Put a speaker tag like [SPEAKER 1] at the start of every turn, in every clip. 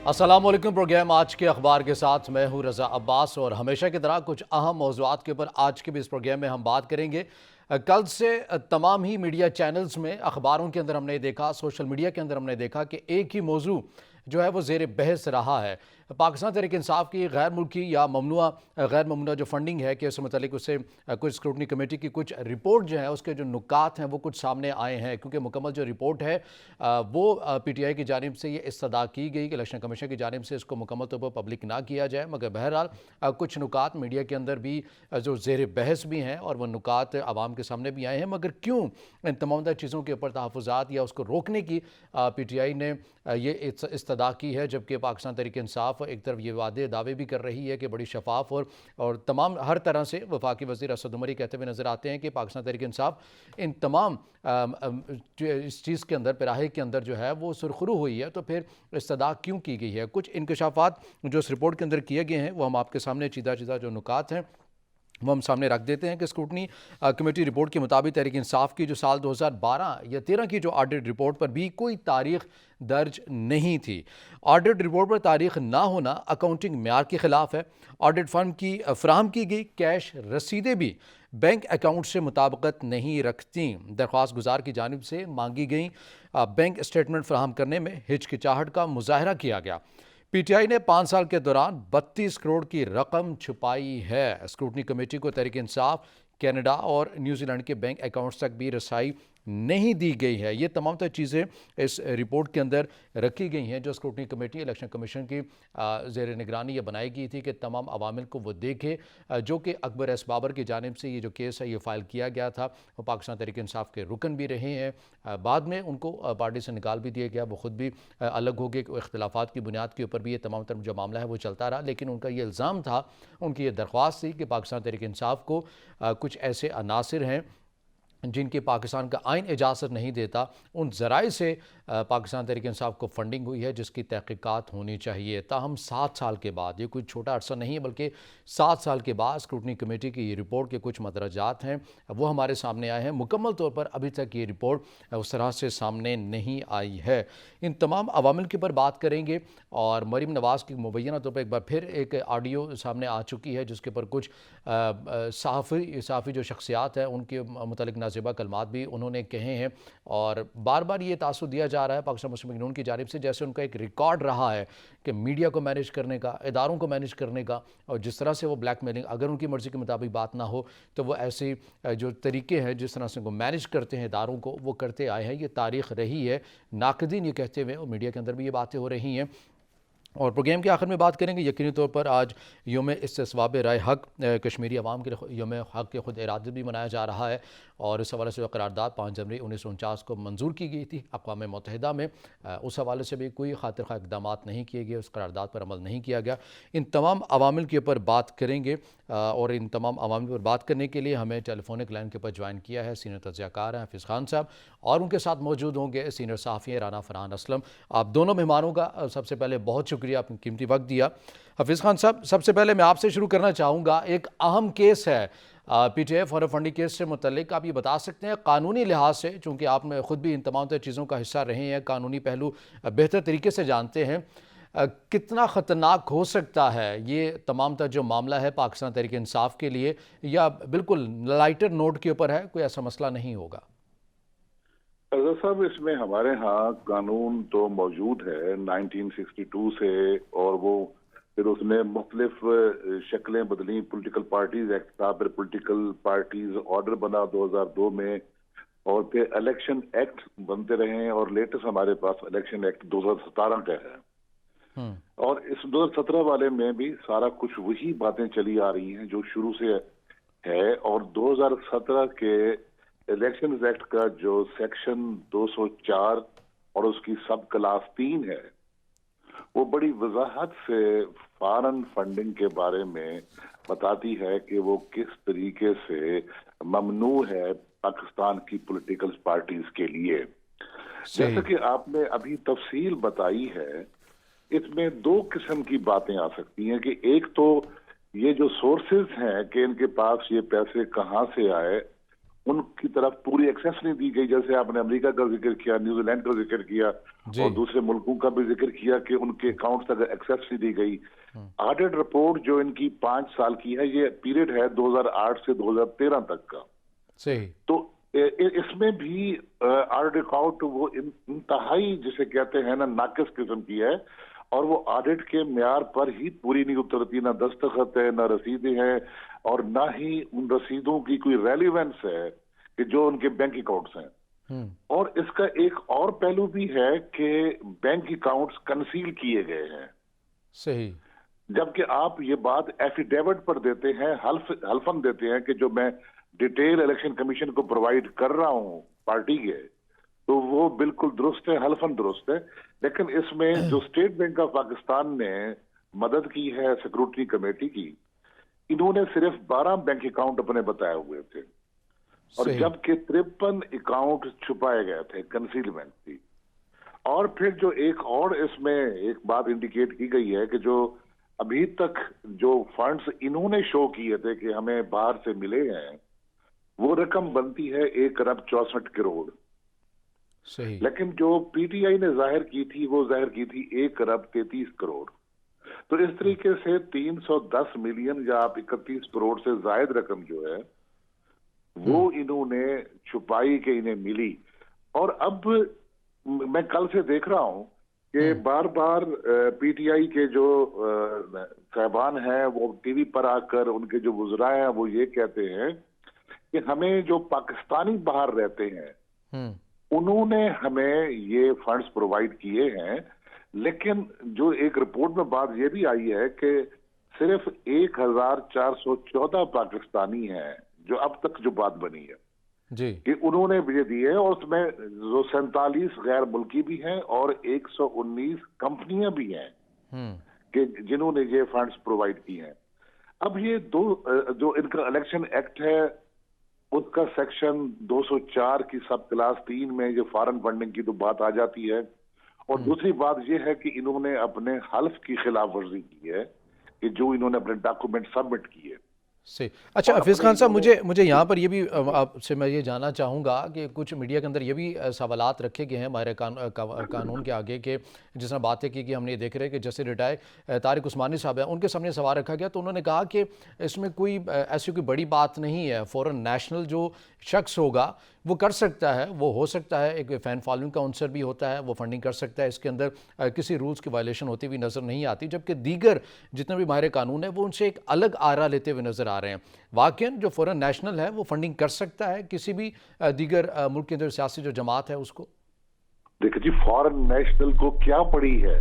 [SPEAKER 1] अस्सलामुअलैकुम। प्रोग्राम आज के अखबार के साथ मैं हूं रज़ा अब्बास और हमेशा की तरह कुछ अहम मौज़ूआत के ऊपर आज के भी इस प्रोग्राम में हम बात करेंगे। कल से तमाम ही मीडिया चैनल्स में, अखबारों के अंदर हमने देखा, सोशल मीडिया के अंदर हमने देखा कि एक ही मौजू जो है वो ज़ेर बहस रहा है। पाकिस्तान तहरीक इंसाफ की गैर मुल्की या गैर ममनुआ जो फंडिंग है कि उससे मतलब उससे कुछ स्क्रूटनी कमेटी की कुछ रिपोर्ट जो है उसके जो नुकात हैं वो कुछ सामने आए हैं, क्योंकि मुकम्मल जो रिपोर्ट है वो PTI की जानिब से ये इस्तदा की गई कि इलेक्शन कमीशन की जानिब से इसको मुकम्मल तौर पर पब्लिक ना किया जाए। मगर बहरहाल कुछ नुकात मीडिया के अंदर भी जो ज़ेर बहस भी हैं और वह नुकात आवाम के सामने भी आए हैं। मगर क्यों इन तमाम चीज़ों के ऊपर तहफ़्फ़ुज़ात या उसको रोकने की PTI ने ये इस्तदा की है, जबकि पाकिस्तान तहरीक इंसाफ एक तरफ ये दावे भी कर रही है कि बड़ी शफाफ और तमाम हर तरह से वफाकी वज़ीर असद उमरी कहते हुए नज़र आते हैं कि पाकिस्तान तहरीक इंसाफ इन तमाम इस चीज़ के अंदर पिराहे के अंदर जो है वो सुरखरू हुई है। तो फिर इस्तदा क्यों की गई है? कुछ इंकशाफात जो इस रिपोर्ट के अंदर किए गए हैं वो हम आपके सामने चीदा चीदा जो नुकात हैं वो हम सामने रख देते हैं कि स्क्रूटनी कमेटी रिपोर्ट के मुताबिक तहरीक इंसाफ की जो साल 2012 या 13 की जो ऑडिट रिपोर्ट पर भी कोई तारीख दर्ज नहीं थी। ऑडिट रिपोर्ट पर तारीख ना होना अकाउंटिंग म्यार के खिलाफ है। ऑडिट फर्म की फ्राहम की गई कैश रसीदें भी बैंक अकाउंट से मुताबिकत नहीं रखती। दरख्वास्त गुजार की जानिब से मांगी गई बैंक स्टेटमेंट फ्राहम करने में हिचकिचाहट का मुजाहरा किया गया। PTI ने 5 साल के दौरान 32 करोड़ की रकम छुपाई है। स्क्रूटनी कमेटी को तहरीक इंसाफ, कनाडा और न्यूजीलैंड के बैंक अकाउंट्स तक भी रसाई नहीं दी गई है। ये तमाम तर चीज़ें इस रिपोर्ट के अंदर रखी गई हैं जो स्क्रूटनी कमेटी इलेक्शन कमीशन की ज़ेर निगरानी ये बनाई गई थी कि तमाम अवामिल को वो देखे, जो कि अकबर एस बाबर की जानिब से ये जो केस है ये फ़ाइल किया गया था। वो पाकिस्तान तहरीक इंसाफ के रुकन भी रहे हैं, बाद में उनको पार्टी से निकाल भी दिया गया, वो ख़ुद भी अलग हो गए। इख्तलाफात की बुनियाद के ऊपर भी ये तमाम तरह जो मामला है वो चलता रहा, लेकिन उनका ये इल्ज़ाम था, उनकी ये दरख्वास्त थी कि पाकिस्तान तहरीक इंसाफ को कुछ ऐसे अनासिर हैं जिनकी पाकिस्तान का आइन इजाज़त नहीं देता, उन ज़राए से पाकिस्तान तहरीक इंसाफ को फंडिंग हुई है जिसकी तहक़ीक़ात होनी चाहिए। ताहम 7 साल के बाद, ये कोई छोटा अरसा नहीं है बल्कि 7 साल के बाद स्क्रूटनी कमेटी की ये रिपोर्ट के कुछ मदरजात हैं वो हमारे सामने आए हैं। मुकम्मल तौर पर अभी तक ये रिपोर्ट उस तरह से सामने नहीं आई है। इन तमाम अवामिल के ऊपर बात करेंगे और मरीम नवाज़ की मुबैना तौर पर एक बार फिर एक ऑडियो सामने आ चुकी है जिसके ऊपर कुछ सहाफ़ी जो शख्सियात हैं उनके मुतालिक नाज़िबा कलमात भी उन्होंने कहे हैं और बार बार ये तासुर दिया जा रहा है पाकिस्तान मुस्लिम लीग नून की जानिब से जैसे उनका एक रिकॉर्ड रहा है कि मीडिया को मैनेज करने का, इदारों को मैनेज करने का, और जिस तरह से वो ब्लैकमेलिंग, अगर उनकी मर्ज़ी के मुताबिक बात ना हो तो वो ऐसे जो तरीके हैं जिस तरह से वो मैनेज करते हैं इदारों को, वो करते आए हैं। ये तारीख़ रही है। नाक़दीन ये कहते हुए और मीडिया के अंदर भी ये बातें हो रही हैं। और प्रोग्राम के आखिर में बात करेंगे यकीनी तौर पर आज योम इस्तिस्वाब राय हक, कश्मीरी अवाम के योम हक के खुद इरादत भी मनाया जा रहा है और इस हवाले से करारदाद 5 जनवरी 1949 को मंजूर की गई थी अक़वाम मुत्तहिदा में। उस हवाले से भी कोई खातिर खा इक़दाम नहीं किए गए, उस करारदाद पर अमल नहीं किया गया। इन तमाम अवामिल के ऊपर बात करेंगे और इन तमाम अवामिल पर बात करने के लिए हमें टेलीफोनिक लाइन के ऊपर ज्वाइन किया है सीनियर तज्ज़ियाकार हैं हफीज़ खान साहब, और उनके साथ मौजूद होंगे सीनियर सहाफ़ी हैं राना फरहान असलम। आप दोनों मेहमानों का सबसे पहले बहुत शुक्रिया, आपने कीमती वक्त दिया। हफीज़ खान साहब, सबसे पहले मैं आपसे शुरू करना चाहूँगा, एक अहम केस है PTI फॉरेन फंडिंग केस से मुतल्लिक, आप ये बता सकते हैं कानूनी लिहाज से, चूँकि आप में ख़ुद भी इन तमाम चीज़ों का हिस्सा रहे हैं, कानूनी पहलू बेहतर तरीके से जानते हैं, कितना ख़तरनाक हो सकता है ये तमाम तर जो मामला है पाकिस्तान तहरीक इंसाफ के लिए, या बिल्कुल लाइटर नोट के ऊपर है, कोई ऐसा मसला नहीं होगा?
[SPEAKER 2] साहब, इसमें हमारे यहाँ कानून तो मौजूद है 1962 से, और वो फिर उसने मुख्तलिफ शक्लें बदली। पॉलिटिकल पार्टीज एक्ट था, फिर पॉलिटिकल पार्टीज ऑर्डर बना 2002 में, और फिर इलेक्शन एक्ट बनते रहे, और लेटेस्ट हमारे पास इलेक्शन एक्ट 2017 का है। और इस 2017 वाले में भी सारा कुछ वही बातें चली आ रही हैं जो शुरू से है। और 2017 के इलेक्शन एक्ट का जो सेक्शन 204 और उसकी सब क्लास 3 है, वो बड़ी वजाहत से फॉरेन फंडिंग के बारे में बताती है कि वो किस तरीके से ममनू है पाकिस्तान की पॉलिटिकल पार्टीज के लिए। जैसा कि आपने अभी तफसील बताई है, इसमें 2 किस्म की बातें आ सकती हैं कि एक तो ये जो सोर्सेज हैं कि इनके पास ये पैसे कहाँ से आए, उनकी तरफ पूरी एक्सेस नहीं दी गई। जैसे आपने अमेरिका का जिक्र किया, न्यूजीलैंड का जिक्र किया
[SPEAKER 1] जी।
[SPEAKER 2] और दूसरे मुल्कों का भी जिक्र किया कि उनके अकाउंट तक एक्सेस नहीं दी गई। ऑडिट रिपोर्ट जो इनकी 5 साल की है, ये पीरियड है 2008 से 2013 तक का।
[SPEAKER 1] सही।
[SPEAKER 2] तो इसमें भी ऑडिट अकाउंट वो इंतहाई जिसे कहते हैं ना नाकिस किस्म की है, और वो ऑडिट के म्यार पर ही पूरी नहीं उतरती। ना दस्तखत है, ना रसीदें हैं, और ना ही उन रसीदों की कोई रेलिवेंस है कि जो उनके बैंक अकाउंट्स हैं। और इसका एक और पहलू भी है कि बैंक अकाउंट्स कंसील किए गए हैं।
[SPEAKER 1] सही।
[SPEAKER 2] जबकि आप ये बात एफिडेविट पर देते हैं, हल्फन देते हैं कि जो मैं डिटेल इलेक्शन कमीशन को प्रोवाइड कर रहा हूं पार्टी के, तो वो बिल्कुल दुरुस्त है, हल्फन दुरुस्त है। लेकिन इसमें जो स्टेट बैंक ऑफ पाकिस्तान ने मदद की है सिक्योरिटी कमेटी की, इन्होंने सिर्फ 12 बैंक अकाउंट अपने बताए हुए थे, और
[SPEAKER 1] सही।
[SPEAKER 2] जबकि 53 अकाउंट छुपाए गए थे, कंसीलमेंट थी। और फिर जो एक और इसमें एक बात इंडिकेट की गई है कि जो अभी तक जो फंड्स इन्होंने शो किए थे कि हमें बाहर से मिले हैं, वो रकम बनती है 1 अरब 64 करोड़।
[SPEAKER 1] सही।
[SPEAKER 2] लेकिन जो पीटीआई ने जाहिर की थी, वो जाहिर की थी 1 अरब 33 करोड़। तो इस तरीके से 310 मिलियन या आप 31 करोड़ से जायद रकम जो है वो इन्होंने छुपाई के इन्हें मिली। और अब मैं कल से देख रहा हूं कि बार बार पीटीआई के जो साहबान हैं वो टीवी पर आकर, उनके जो वुज़रा हैं वो ये कहते हैं कि हमें जो पाकिस्तानी बाहर रहते हैं उन्होंने हमें ये फंड्स प्रोवाइड किए हैं। लेकिन जो एक रिपोर्ट में बात ये भी आई है कि सिर्फ 1414 पाकिस्तानी हैं जो अब तक जो बात बनी है
[SPEAKER 1] जी।
[SPEAKER 2] कि उन्होंने ये दिए हैं, और उसमें जो 47 गैर मुल्की भी हैं और 119 कंपनियां भी हैं कि जिन्होंने ये फंड्स प्रोवाइड किए हैं। अब ये दो जो इनका इलेक्शन एक्ट है उसका सेक्शन 204 की सब क्लास 3 में ये फॉरेन फंडिंग की तो बात आ जाती है। और दूसरी बात ये है कि इन्होंने अपने हल्फ की खिलाफ वर्जी की है कि जो इन्होंने अपने डॉक्यूमेंट सबमिट किए।
[SPEAKER 1] सही। अच्छा
[SPEAKER 2] और
[SPEAKER 1] हफीज़
[SPEAKER 2] अपने
[SPEAKER 1] खान साहब,
[SPEAKER 2] इन्होंने
[SPEAKER 1] मुझे यहाँ पर ये भी आपसे मैं ये जानना चाहूँगा कि कुछ मीडिया के अंदर ये भी सवालात रखे गए हैं हमारे कानून के आगे के, जिस तरह बातें की कि हमने ये देख रहे हैं कि जैसे रिटायर तारिक उस्मानी साहब हैं, उनके सामने सवाल रखा गया तो उन्होंने कहा कि इसमें कोई ऐसी कोई बड़ी बात नहीं है, फॉरेन नेशनल जो शख्स होगा वो कर सकता है, वो हो सकता है, एक फ़ैन फॉलोइंग का आंसर भी होता है, वो फंडिंग कर सकता है, इसके अंदर किसी रूल्स की वायलेशन होती हुई नज़र नहीं आती। जबकि दीगर जितने भी माहिर कानून है वो उनसे एक अलग आरा लेते हुए नज़र आ रहे हैं। वाकईन जो फॉरेन नेशनल है वो फंडिंग कर सकता है किसी भी दीगर मुल्क के अंदर सियासी जो जमात है उसको?
[SPEAKER 2] देखिए जी, फॉरेन नेशनल को क्या पड़ी है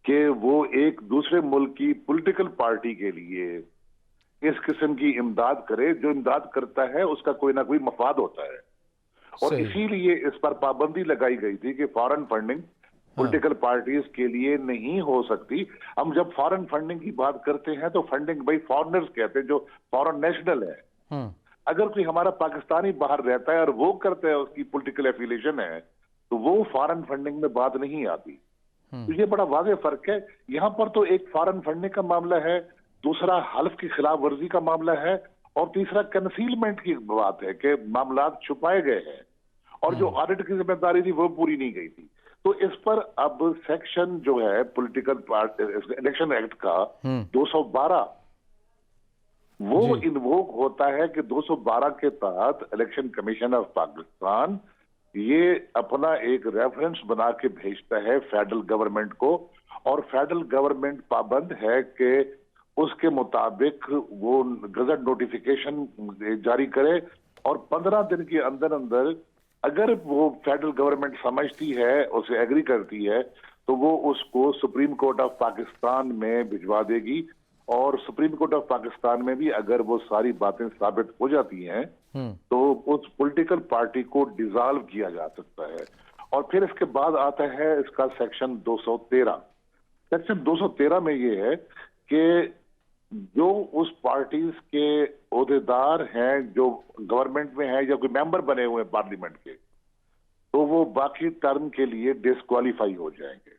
[SPEAKER 2] कि वो एक दूसरे मुल्क की पॉलिटिकल पार्टी के लिए इस किस्म की इमदाद करे। जो इमदाद करता है उसका कोई ना कोई मफाद होता है, और इसीलिए इस पर पाबंदी लगाई गई थी कि फॉरेन फंडिंग पॉलिटिकल पार्टीज के लिए नहीं हो सकती। हम जब फॉरेन फंडिंग की बात करते हैं तो फंडिंग भाई फॉरेनर्स कहते हैं, जो फॉरेन नेशनल है। अगर कोई हमारा पाकिस्तानी बाहर रहता है और वो करता है, उसकी पॉलिटिकल एफिलिएशन है, तो वो फॉरेन फंडिंग में बात नहीं आती। तो ये बड़ा वाज़ेह फर्क है। यहां पर तो एक फॉरेन फंडिंग का मामला है, दूसरा हल्फ की खिलाफ वर्जी का मामला है, और तीसरा कंसीलमेंट की बात है कि मामला छुपाए गए हैं और जो ऑडिट की जिम्मेदारी थी वो पूरी नहीं गई थी। तो इस पर अब सेक्शन जो है पॉलिटिकल पार्टी इलेक्शन एक्ट का 212 वो इन्वोक होता है कि 212 के तहत इलेक्शन कमीशन ऑफ पाकिस्तान ये अपना एक रेफरेंस बना के भेजता है फेडरल गवर्नमेंट को, और फेडरल गवर्नमेंट पाबंद है कि उसके मुताबिक वो गजट नोटिफिकेशन जारी करे, और 15 दिन के अंदर अंदर अगर वो फेडरल गवर्नमेंट समझती है, उसे एग्री करती है, तो वो उसको सुप्रीम कोर्ट ऑफ पाकिस्तान में भिजवा देगी। और सुप्रीम कोर्ट ऑफ पाकिस्तान में भी अगर वो सारी बातें साबित हो जाती हैं तो उस पॉलिटिकल पार्टी को डिसॉल्व किया जा सकता है। और फिर इसके बाद आता है इसका सेक्शन 213। सेक्शन 213 में ये है कि जो उस पार्टीज के ओहदेदार हैं जो गवर्नमेंट में हैं या कोई मेंबर बने हुए हैं पार्लियामेंट के, तो वो बाकी टर्म के लिए डिस्क्वालीफाई हो जाएंगे।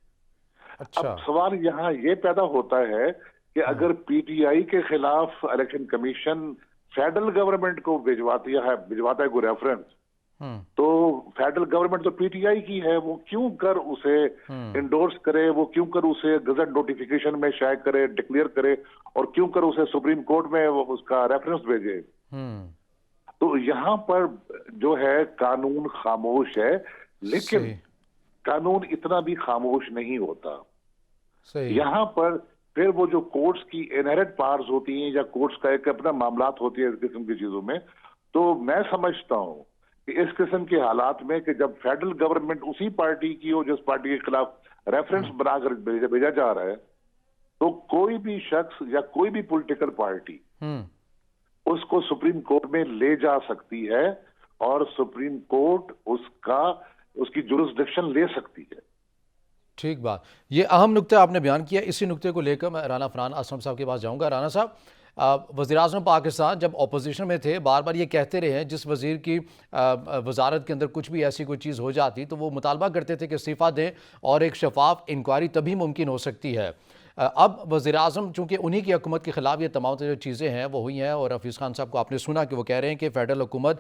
[SPEAKER 1] अच्छा।
[SPEAKER 2] अब सवाल यहाँ ये पैदा होता है कि अगर पीटीआई के खिलाफ इलेक्शन कमीशन फेडरल गवर्नमेंट को भिजवाता है कोई रेफरेंस, तो फेडरल गवर्नमेंट तो पीटीआई की है, वो क्यों कर उसे इंडोर्स करे, वो क्यों कर उसे गजट नोटिफिकेशन में शाये करे, डिक्लेयर करे, और क्यों कर उसे सुप्रीम कोर्ट में वो उसका रेफरेंस भेजे। तो यहाँ पर जो है कानून खामोश है, लेकिन कानून इतना भी खामोश नहीं होता। यहाँ पर फिर वो जो कोर्ट्स की इनहेरेंट पावर्स होती हैं या कोर्ट्स का एक अपना मामलात होती है इस किस्म की चीजों में, तो मैं समझता हूं कि इस किस्म के हालात में कि जब फेडरल गवर्नमेंट उसी पार्टी की हो जिस पार्टी के खिलाफ रेफरेंस बनाकर भेजा जा रहा है, तो कोई भी शख्स या कोई भी पॉलिटिकल पार्टी उसको सुप्रीम कोर्ट में ले जा सकती है और सुप्रीम कोर्ट उसकी जुरिस्डिक्शन ले सकती है।
[SPEAKER 1] ठीक बात, ये अहम नुक्ता आपने बयान किया। इसी नुक्ते को लेकर मैं राना फरहान असलम साहब के पास जाऊंगा। राना साहब, वज़ीर-ए-आज़म पाकिस्तान जब अपोजिशन में थे बार बार ये कहते रहे हैं, जिस वज़ीर की वजारत के अंदर कुछ भी ऐसी कोई चीज़ हो जाती तो वो मुतालबा करते थे कि इस्तीफ़ा दें और एक शफाफ इंक्वायरी तभी मुमकिन हो सकती है। अब वज़ीर-ए-आज़म चूँकि उन्हीं की हुकूमत के ख़िलाफ़ ये तमाम जो चीज़ें हैं वो हुई हैं, और हफीज़ खान साहब को आपने सुना कि वो कह रहे हैं कि फ़ेडरल हुकूमत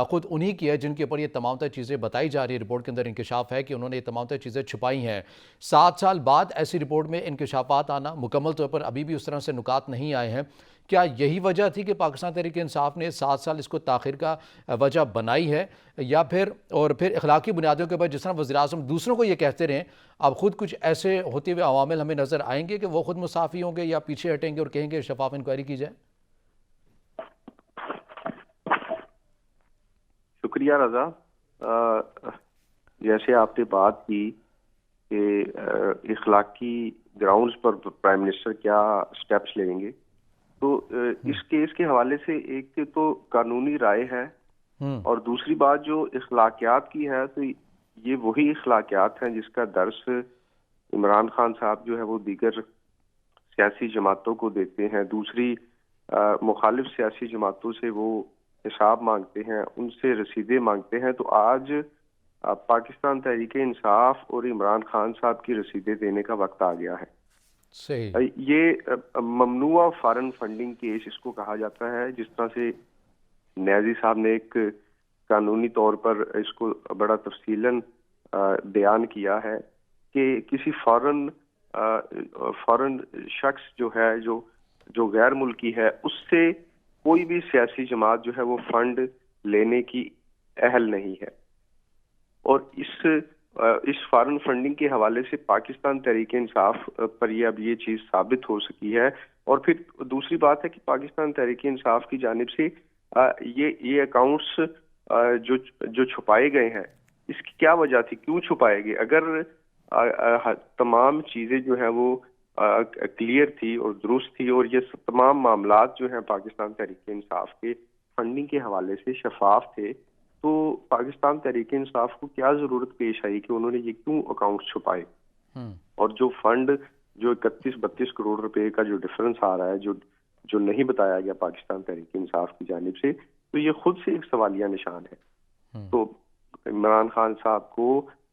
[SPEAKER 1] ख़ुद उन्हीं की है जिनके ऊपर ये तमाम चीज़ें बताई जा रही है। रिपोर्ट के अंदर इंकशाफ है कि उन्होंने ये तमाम चीज़ें छुपाई हैं। 7 साल बाद ऐसी रिपोर्ट में इंकशाफात आना, मुकम्मल तौर पर अभी भी उस तरह से नुकात नहीं आए हैं। क्या यही वजह थी कि पाकिस्तान तहरीक-ए-इंसाफ ने 7 साल इसको ताख़िर का वजह बनाई है, या फिर इखलाकी बुनियादों के ऊपर जिस तरह वज़ीर-ए-आज़म दूसरों को ये कहते रहे, अब खुद कुछ ऐसे होते हुए अवामिल हमें नज़र आएंगे कि वो खुद मुसाफ़ी होंगे या पीछे हटेंगे और कहेंगे शफाफ इंक्वायरी की जाए?
[SPEAKER 3] शुक्रिया रजा। जैसे आपने बात की कि इखलाकी ग्राउंड्स पर प्राइम मिनिस्टर क्या स्टेप्स लेंगे, तो इस केस के हवाले से एक तो कानूनी राय है, और दूसरी बात जो इखलाकियात की है, तो ये वही इखलाकियात हैं जिसका दर्स इमरान खान साहब जो है वो दीगर सियासी जमातों को देते हैं। दूसरी मुखालिफ सियासी जमातों से वो हिसाब मांगते हैं, उनसे रसीदें मांगते हैं। तो आज पाकिस्तान तहरीक-ए-इंसाफ और इमरान खान साहब की रसीदें देने का वक्त आ गया है।
[SPEAKER 1] सही।
[SPEAKER 3] ये ममनुआ फॉरेन फंडिंग केस इसको कहा जाता है, जिस तरह से न्याजी साहब ने एक कानूनी तौर पर इसको बड़ा तफसीलन बयान किया है कि किसी फॉरेन शख्स जो है जो गैर मुल्की है, उससे कोई भी सियासी जमात जो है वो फंड लेने की अहल नहीं है। और इस फॉरेन फंडिंग के हवाले से पाकिस्तान तहरीक-ए-इंसाफ पर ये अब ये चीज़ साबित हो सकी है। और फिर दूसरी बात है कि पाकिस्तान तहरीक-ए-इंसाफ की जानिब से ये अकाउंट्स जो छुपाए गए हैं, इसकी क्या वजह थी, क्यों छुपाए गए? अगर तमाम चीज़ें जो हैं वो क्लियर थी और दुरुस्त थी, और ये तमाम मामलात जो हैं पाकिस्तान तहरीक-ए-इंसाफ के फंडिंग के हवाले से शफाफ थे, तो पाकिस्तान तहरीक-ए-इंसाफ को क्या जरूरत पेश आई कि उन्होंने ये क्यों अकाउंट छुपाए? और जो फंड जो 31-32 करोड़ रुपए का जो डिफरेंस आ रहा है, जो नहीं बताया गया पाकिस्तान तहरीक-ए-इंसाफ की जानिब से, तो ये खुद से एक सवालिया निशान है। तो इमरान खान साहब को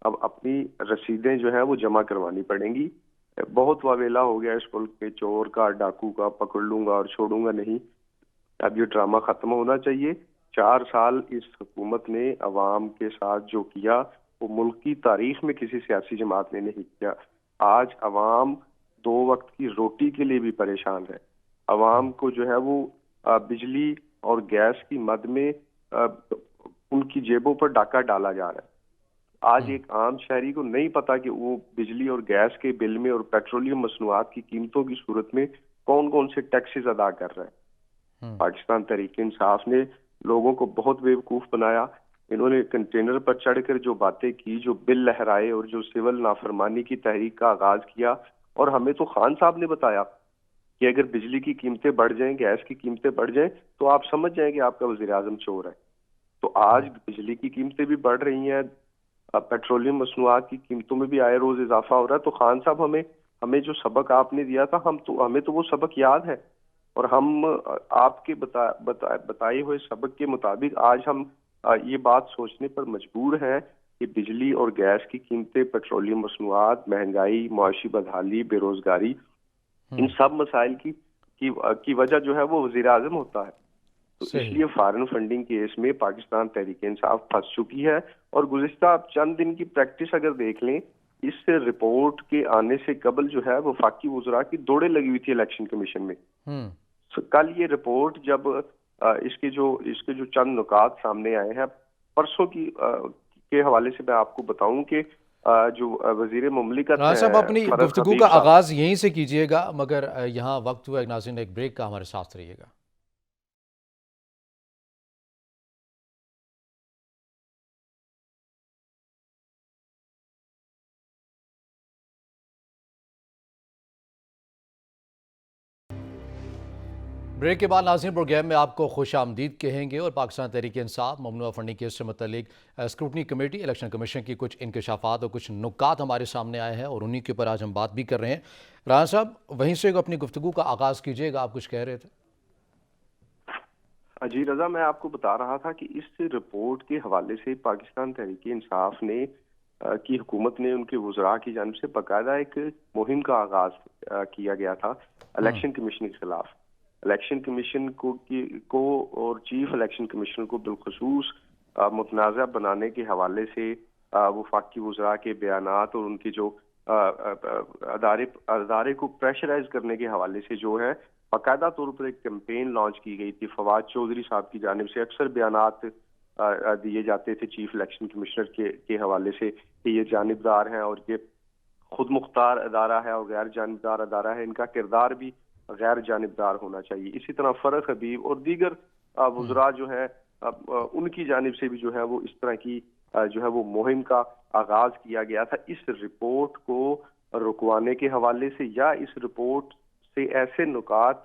[SPEAKER 3] अब अपनी रसीदें जो है वो जमा करवानी पड़ेंगी। बहुत वावेला हो गया इस मुल्क के चोर का, डाकू का, पकड़ लूंगा और छोड़ूंगा नहीं। अब ये ड्रामा खत्म होना चाहिए। 4 साल इस हुकूमत ने अवाम के साथ जो किया वो मुल्क की तारीख में किसी सियासी जमात ने नहीं किया। आज अवाम 2 वक्त की रोटी के लिए भी परेशान है। अवाम को जो है वो बिजली और गैस की मद में उनकी जेबों पर डाका डाला जा रहा है। आज एक आम शहरी को नहीं पता कि वो बिजली और गैस के बिल में और पेट्रोलियम मसनूआत की कीमतों की सूरत में कौन कौन से टैक्सेस अदा कर रहा है। पाकिस्तान तहरीक-ए-इंसाफ ने लोगों को बहुत बेवकूफ बनाया। इन्होंने कंटेनर पर चढ़कर जो बातें की, जो बिल लहराए और जो सिविल नाफरमानी की तहरीक का आगाज किया, और हमें तो खान साहब ने बताया कि अगर बिजली की कीमतें बढ़ जाएं, गैस की कीमतें बढ़ जाएं, तो आप समझ जाएं कि आपका वज़ीर-ए-आज़म चोर है। तो आज बिजली की कीमतें भी बढ़ रही हैं, पेट्रोलियम मसनूआत की कीमतों में भी आए रोज इजाफा हो रहा है। तो खान साहब हमें जो सबक आपने दिया था, हमें तो वो सबक याद है, और हम आपके बताए हुए सबक के मुताबिक आज हम ये बात सोचने पर मजबूर हैं कि बिजली और गैस की कीमतें, पेट्रोलियम मसनूआत, महंगाई, मुआशी बदहाली, बेरोजगारी, इन सब मसाइल की वजह जो है वो वज़ीर-ए-आज़म होता है। तो
[SPEAKER 1] सही।
[SPEAKER 3] इसलिए फॉरेन फंडिंग केस में पाकिस्तान तहरीक इंसाफ फंस चुकी है। और गुज़िश्ता चंद दिन की प्रैक्टिस अगर देख लें, इस रिपोर्ट के आने से कबल जो है वफाकी वज़रा की दौड़े लगी हुई थी इलेक्शन कमीशन में। कल ये रिपोर्ट जब इसके जो चंद नुकात सामने आए हैं, परसों के हवाले से मैं आपको बताऊं कि जो वजीर मुमलिकत
[SPEAKER 1] राना साहब, अपनी
[SPEAKER 3] फरहद
[SPEAKER 1] गुफ्तगू
[SPEAKER 3] हबीब
[SPEAKER 1] का
[SPEAKER 3] साहब।
[SPEAKER 1] आगाज़ यहीं से कीजिएगा, मगर यहाँ वक्त हुआ एक नाज़रीन, एक ब्रेक का, हमारे साथ रहिएगा। ब्रेक के बाद नाज़रीन प्रोग्राम में आपको खुश आमदीद कहेंगे और पाकिस्तान तहरीक इंसाफ ममनुआ फंडिंग केस से मुतल्लिक स्क्रूटनी कमेटी, इलेक्शन कमीशन की कुछ इंकशाफात और कुछ नुकात हमारे सामने आए हैं और उन्हीं के ऊपर आज हम बात भी कर रहे हैं। राना साहब, वहीं से अपनी गुफ्तगू का आगाज़ कीजिएगा, आप कुछ कह रहे थे।
[SPEAKER 3] जी रजा, मैं आपको बता रहा था कि इस रिपोर्ट के हवाले से पाकिस्तान तहरीक इंसाफ ने की हुकूमत ने उनके वज़रा की जानिब से बाकायदा एक मुहिम का आगाज किया गया था इलेक्शन कमीशन के खिलाफ। इलेक्शन कमीशन को और चीफ इलेक्शन कमिश्नर को बिलखसूस मुतनाज़ा बनाने के हवाले से वफाकी वज़रा के बयानात और उनकी जो अदारे को प्रेशराइज करने के हवाले से जो है बाकायदा तौर पर एक कैंपेन लॉन्च की गई थी। फवाद चौधरी साहब की जानिब से अक्सर बयानात दिए जाते थे चीफ इलेक्शन कमिश्नर के हवाले से कि ये जानिबदार हैं और ये खुद मुख्तार अदारा है और गैर जानिबदार अदारा है, इनका किरदार भी गैर जानिबदार होना चाहिए। इसी तरह फरहद हबीब और दीगर वज़रा जो है उनकी जानिब से भी जो है वो इस तरह की जो है वो मुहिम का आगाज किया गया था इस रिपोर्ट को रुकवाने के हवाले से, या इस रिपोर्ट से ऐसे नुकात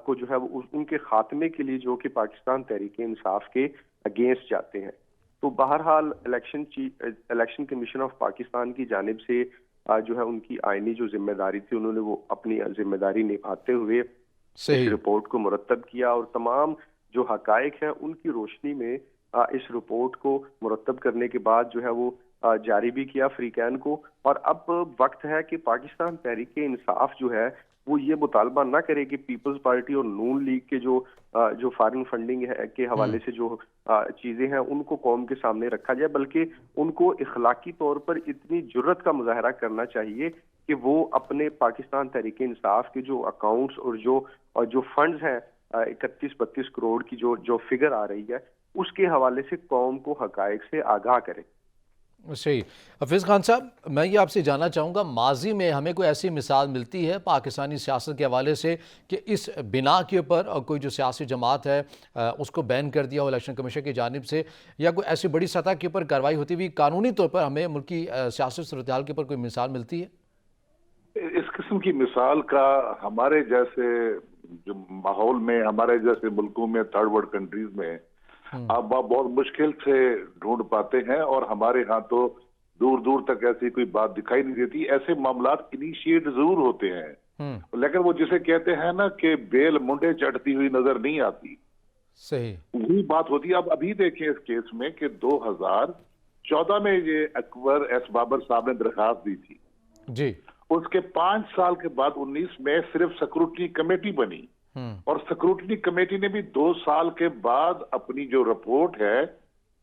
[SPEAKER 3] को जो है वो उनके खात्मे के लिए जो कि पाकिस्तान तहरीक इंसाफ के अगेंस्ट जाते हैं। तो बहरहाल इलेक्शन कमीशन ऑफ पाकिस्तान की जानिब से जो है उनकी आईनी जो जिम्मेदारी थी, उन्होंने वो अपनी जिम्मेदारी निभाते हुए इस रिपोर्ट को मुरतब किया और तमाम जो हकायक हैं उनकी रोशनी में इस रिपोर्ट को मुरतब करने के बाद जो है वो जारी भी किया फ्रीकैन को। और अब वक्त है कि पाकिस्तान तहरीक इंसाफ जो है वो ये मुतालबा ना करे कि पीपल्स पार्टी और नून लीग के जो फॉरेन फंडिंग है के हवाले से जो चीजें हैं उनको कौम के सामने रखा जाए, बल्कि उनको इखलाकी तौर पर इतनी जुर्रत का मुजाहरा करना चाहिए कि वो अपने पाकिस्तान तहरीक इंसाफ के जो अकाउंट्स और जो फंड्स हैं 31-32 करोड़ की जो फिगर आ रही है उसके हवाले से कौम को हकायक से आगाह करें।
[SPEAKER 1] सही। हफीज़ खान साहब, मैं ये आपसे जानना चाहूँगा, माजी में हमें कोई ऐसी मिसाल मिलती है पाकिस्तानी सियासत के हवाले से कि इस बिना के ऊपर कोई जो सियासी जमात है उसको बैन कर दिया हो इलेक्शन कमीशन की जानिब से, या कोई ऐसी बड़ी सतह के ऊपर कार्रवाई होती हुई कानूनी तौर पर हमें मुल्क की सियासी सूरत हाल के ऊपर कोई मिसाल मिलती है?
[SPEAKER 2] इस किस्म की मिसाल का हमारे जैसे जो माहौल में, हमारे जैसे मुल्कों में, थर्ड वर्ल्ड कंट्रीज में आप बहुत मुश्किल से ढूंढ पाते हैं, और हमारे यहाँ तो दूर दूर तक ऐसी कोई बात दिखाई नहीं देती। ऐसे मामलात इनिशिएट जरूर होते हैं, लेकिन वो जिसे कहते हैं ना कि बेल मुंडे चढ़ती हुई नजर नहीं आती,
[SPEAKER 1] सही
[SPEAKER 2] वही बात होती है। अब अभी देखें इस केस में कि 2014 में ये अकबर एस बाबर साहब ने दरखास्त दी थी
[SPEAKER 1] जी,
[SPEAKER 2] उसके 5 साल के बाद 19 में सिर्फ स्क्रूटनी कमेटी बनी, और स्क्रूटनी कमेटी ने भी 2 साल के बाद अपनी जो रिपोर्ट है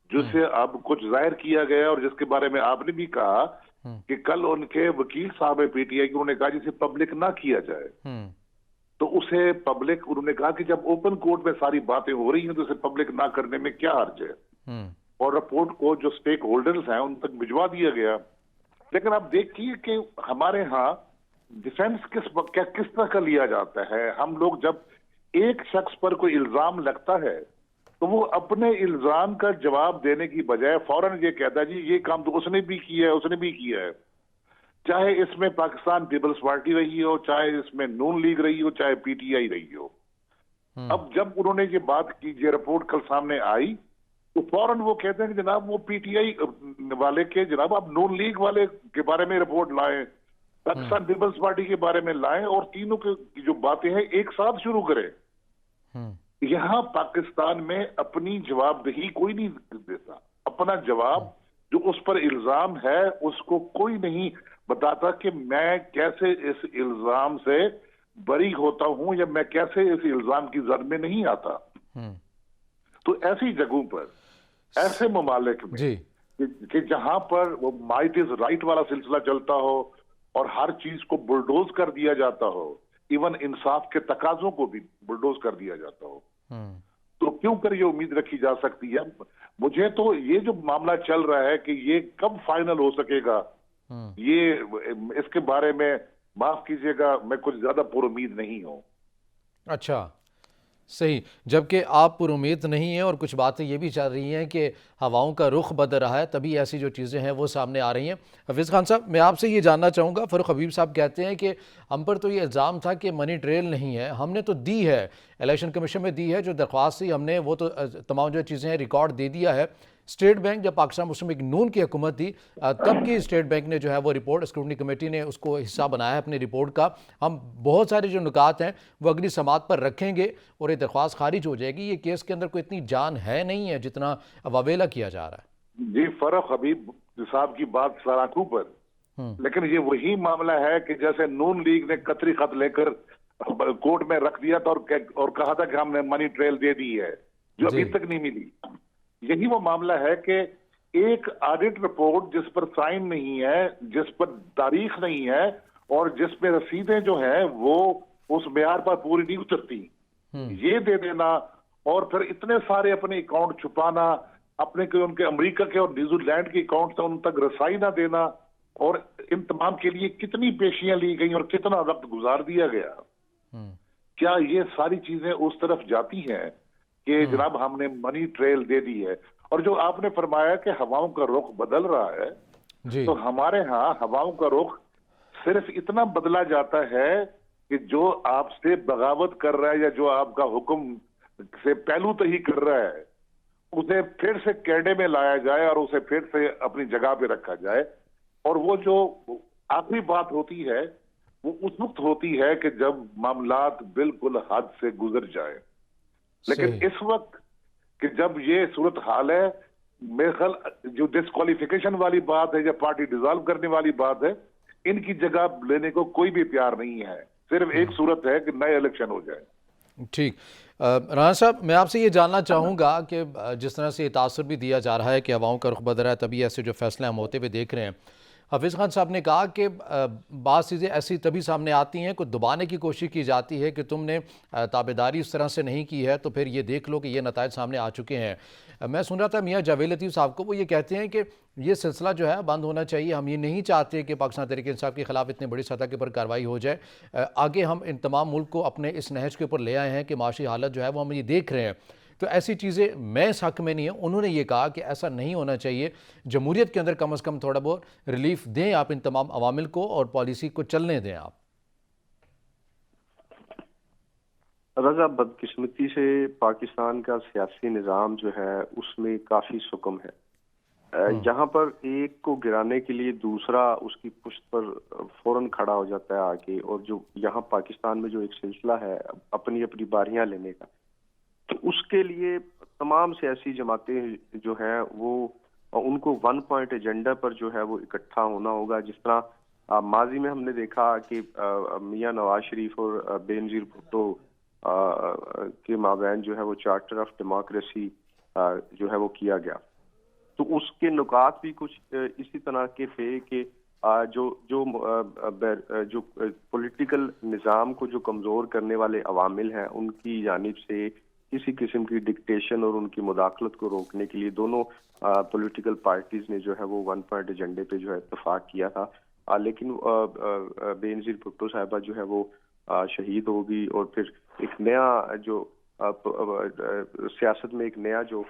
[SPEAKER 2] जिसे अब कुछ जाहिर किया गया और जिसके बारे में आपने भी कहा कि कल उनके वकील साहब है पीटीआई की, उन्होंने कहा जिसे पब्लिक ना किया जाए, तो उसे पब्लिक, उन्होंने कहा कि जब ओपन कोर्ट में सारी बातें हो रही हैं तो उसे पब्लिक ना करने में क्या हर्ज है, और रिपोर्ट को जो स्टेक होल्डर्स हैं उन तक भिजवा दिया गया। लेकिन आप देखिए कि हमारे यहाँ डिफेंस किस तरह का लिया जाता है। हम लोग जब एक शख्स पर कोई इल्जाम लगता है तो वो अपने इल्जाम का जवाब देने की बजाय फौरन ये कहता है जी ये काम तो उसने भी किया है, उसने भी किया है, चाहे इसमें पाकिस्तान पीपल्स पार्टी रही हो, चाहे इसमें नून लीग रही हो, चाहे पीटीआई रही हो। अब जब उन्होंने ये बात की, ये रिपोर्ट कल सामने आई, तो फौरन वो कहते हैं कि जनाब वो पीटीआई वाले के, जनाब आप नून लीग वाले के बारे में रिपोर्ट लाएं, पाकिस्तान पीपल्स पार्टी के बारे में लाएं, और तीनों की जो बातें हैं एक साथ शुरू करें। यहां पाकिस्तान में अपनी जवाबदेही कोई नहीं देता, अपना जवाब जो उस पर इल्जाम है उसको कोई नहीं बताता कि मैं कैसे इस इल्जाम से बरी होता हूं या मैं कैसे इस इल्जाम की जद में नहीं आता।
[SPEAKER 1] हम्म।
[SPEAKER 2] तो ऐसी जगहों पर, ऐसे ममालिक में
[SPEAKER 1] जी।
[SPEAKER 2] कि जहां पर वो माइट इज राइट वाला सिलसिला चलता हो और हर चीज को बुलडोज कर दिया जाता हो, इवन इंसाफ के तकाजों को भी बुलडोज कर दिया जाता हो,
[SPEAKER 1] हम्म।
[SPEAKER 2] तो क्यों कर ये उम्मीद रखी जा सकती है? मुझे तो ये जो मामला चल रहा है कि ये कब फाइनल हो सकेगा,
[SPEAKER 1] हम्म।
[SPEAKER 2] ये इसके बारे में माफ कीजिएगा, मैं कुछ ज्यादा पुरुमीद नहीं हूं।
[SPEAKER 1] अच्छा, सही। जबकि आप पुरुमीद नहीं हैं और कुछ बातें ये भी चल रही हैं कि हवाओं का रुख बदल रहा है, तभी ऐसी जो चीज़ें हैं वो सामने आ रही हैं। हफीज़ खान साहब, मैं आपसे ये जानना चाहूँगा, फ़ारूक हबीब साहब कहते हैं कि हम पर तो ये इल्ज़ाम था कि मनी ट्रेल नहीं है, हमने तो दी है, इलेक्शन कमीशन में दी है, जो दरख्वास्त थी हमने वो तो तमाम जो चीज़ें हैं रिकॉर्ड दे दिया है। स्टेट बैंक, जब पाकिस्तान मुस्लिम लीग नून की हुकूमत थी, तब की स्टेट बैंक ने जो है वो रिपोर्ट, स्क्रूटनी कमेटी ने उसको हिस्सा बनाया है अपनी रिपोर्ट का। हम बहुत सारे जो नुकात हैं वो अगली समात पर रखेंगे और ये दरख्वास्त खारिज हो जाएगी। ये केस के अंदर कोई इतनी जान है नहीं है जितना वावेला किया जा रहा है।
[SPEAKER 2] जी, फरूक हबीब साहब की बात सराखों पर, लेकिन ये वही मामला है कि जैसे नून लीग ने कतरी खत लेकर कोर्ट में रख दिया था और कहा था कि हमने मनी ट्रेल दे दी है, जो अभी तक नहीं मिली। यही वो मामला है कि एक ऑडिट रिपोर्ट जिस पर साइन नहीं है, जिस पर तारीख नहीं है और जिसमें रसीदें जो हैं वो उस मेयार पर पूरी नहीं उतरती, ये दे देना और फिर इतने सारे अपने अकाउंट छुपाना, अपने के उनके अमेरिका के और न्यूजीलैंड के अकाउंट से उन तक रसाई ना देना, और इन तमाम के लिए कितनी पेशियां ली गई और कितना वक्त गुजार दिया गया। क्या ये सारी चीजें उस तरफ जाती हैं कि जनाब हमने मनी ट्रेल दे दी है? और जो आपने फरमाया कि हवाओं का रुख बदल रहा है,
[SPEAKER 1] जी।
[SPEAKER 2] तो हमारे यहाँ हवाओं का रुख सिर्फ इतना बदला जाता है कि जो आपसे बगावत कर रहा है या जो आपका हुक्म से पहलू तही कर रहा है, उसे फिर से कैडे में लाया जाए और उसे फिर से अपनी जगह पे रखा जाए। और वो जो आखिरी बात होती है वो उस वक्त होती है कि जब मामलात बिल्कुल हद से गुजर जाए। लेकिन
[SPEAKER 1] सही।
[SPEAKER 2] इस वक्त कि जब ये सूरत हाल है, मेरे ख्याल जो डिस्क्वालिफिकेशन वाली बात है या पार्टी डिसॉल्व करने वाली बात है, इनकी जगह लेने को कोई भी तैयार नहीं है। सिर्फ एक सूरत है कि नए इलेक्शन हो जाए।
[SPEAKER 1] ठीक। राना साहब, मैं आपसे ये जानना चाहूँगा कि जिस तरह से ये तासुर भी दिया जा रहा है कि हवाओं का रुख बदल रहा है, तभी ऐसे जो फैसले हम होते हुए देख रहे हैं। हफीज़ खान साहब ने कहा कि बाज़ चीज़ें ऐसी तभी सामने आती हैं, कुछ दबाने की कोशिश की जाती है कि तुमने ताबेदारी उस तरह से नहीं की है, तो फिर ये देख लो कि ये नतायज सामने आ चुके हैं। मैं सुन रहा था मियाँ जावेद लतीफ़ साहब को, वो ये कहते हैं कि ये सिलसिला जो है बंद होना चाहिए। हम ये नहीं चाहते कि पाकिस्तान तहरीक इंसाफ के खिलाफ इतनी बड़ी सतह के ऊपर कार्रवाई हो जाए। आगे हम इन तमाम मुल्क को अपने इस नहज के ऊपर ले आए हैं कि माशी हालत जो है वो हम ये देख रहे हैं, तो ऐसी चीज़ें मैं इस हक में नहीं है। उन्होंने ये कहा कि ऐसा नहीं होना चाहिए, जमहूरियत के अंदर कम से कम थोड़ा बहुत रिलीफ दें आप इन तमाम अवामिल को और पॉलिसी को चलने दें आप।
[SPEAKER 3] रजा, बदकिस्मती से पाकिस्तान का सियासी निज़ाम जो है उसमें काफ़ी सुकम है। जहां पर एक को गिराने के लिए दूसरा उसकी पुश्त पर फौरन खड़ा हो जाता है आके, और जो यहाँ पाकिस्तान में जो एक सिलसिला है अपनी अपनी बारियां लेने का, तो उसके लिए तमाम सियासी जमातें जो है वो उनको वन पॉइंट एजेंडा पर जो है वो इकट्ठा होना होगा। जिस तरह माजी में हमने देखा कि मियां नवाज शरीफ और बेनजीर भुट्टो के माबैन जो है वो चार्टर ऑफ डेमोक्रेसी जो है वो किया गया, तो उसके नुकात भी कुछ इसी तरह के थे कि जो पॉलिटिकल निज़ाम को जो कमज़ोर करने वाले अवामिल हैं उनकी जानिब से किसी किस्म की डिक्टेशन और उनकी मुदाखलत को रोकने के लिए दोनों पॉलिटिकल पार्टीज ने जो है वो वन पॉइंट एजेंडे पे जो है इत्तेफाक किया था। लेकिन बेनजीर भुट्टो साहिबा जो है वो शहीद हो गई, और फिर एक नया जो सियासत में एक नया जो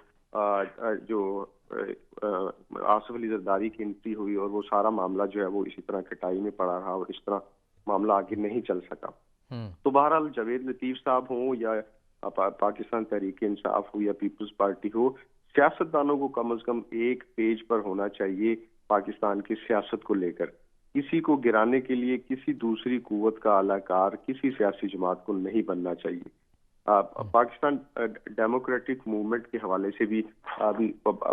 [SPEAKER 3] आसिफ अली जरदारी की एंट्री हुई, और वो सारा मामला जो है वो इसी तरह कटाई में पड़ा रहा और इस तरह मामला आगे नहीं चल सका। तो बहरहाल जावेद लतीफ साहब हों या पाकिस्तान तहरीक इंसाफ हो या पीपल्स पार्टी हो, सियासतदानों को कम से कम एक पेज पर होना चाहिए पाकिस्तान की सियासत को लेकर। किसी को गिराने के लिए किसी दूसरी कुव्वत का आलाकार किसी सियासी जमात को नहीं बनना चाहिए। पाकिस्तान डेमोक्रेटिक मूवमेंट के हवाले से भी अभी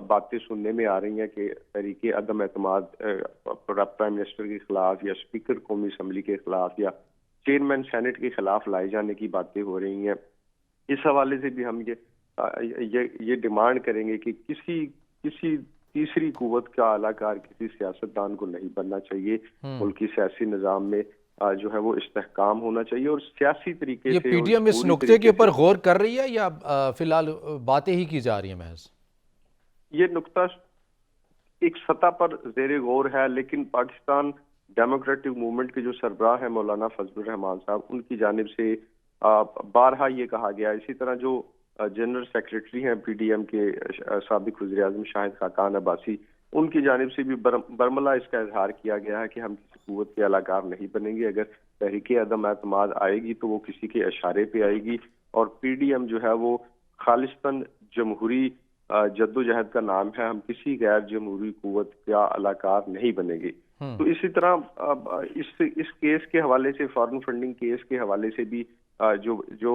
[SPEAKER 3] बातें सुनने में आ रही हैं कि तहरीक अदम एतमाद प्राइम मिनिस्टर के खिलाफ या स्पीकर कौमी असम्बली के खिलाफ या चेयरमैन सेनेट के खिलाफ लाए जाने की बातें हो रही हैं। इस हवाले से भी हम ये ये डिमांड करेंगे कि किसी किसी तीसरी कुव्वत का आलाकार किसी सियासतदान को नहीं बनना चाहिए। मुल्की सियासी निज़ाम में जो है वो इस्तेहकाम होना चाहिए और सियासी तरीके
[SPEAKER 1] ये
[SPEAKER 3] से
[SPEAKER 1] पीडीएम इस नुक्ते के ऊपर गौर कर रही है या फिलहाल बातें ही की जा रही है महज?
[SPEAKER 3] ये नुक्ता एक सतह पर ज़ेरे गौर है, लेकिन पाकिस्तान डेमोक्रेटिक मूवमेंट के जो सरबराह है मौलाना फजलुर रहमान साहब, उनकी जानिब से बारहा ये कहा गया। इसी तरह जो जनरल सेक्रेटरी हैं पीडीएम के साबिक वज़ीर आज़म शाहिद खाकान अब्बासी, उनकी जानिब से भी बरमला इसका इजहार किया गया है कि हम किसी कुव्वत के अलाकार नहीं बनेंगे। अगर तहरीक अदम एतमाद आएगी तो वो किसी के इशारे पे आएगी और पीडीएम जो है वो खालिस्तन जमहूरी जद्दोजहद का नाम है, हम किसी गैर जमहूरी कुव्वत का अलाकार नहीं बनेंगे। तो इसी तरह इस केस के हवाले से, फॉरेन फंडिंग केस के हवाले से भी जो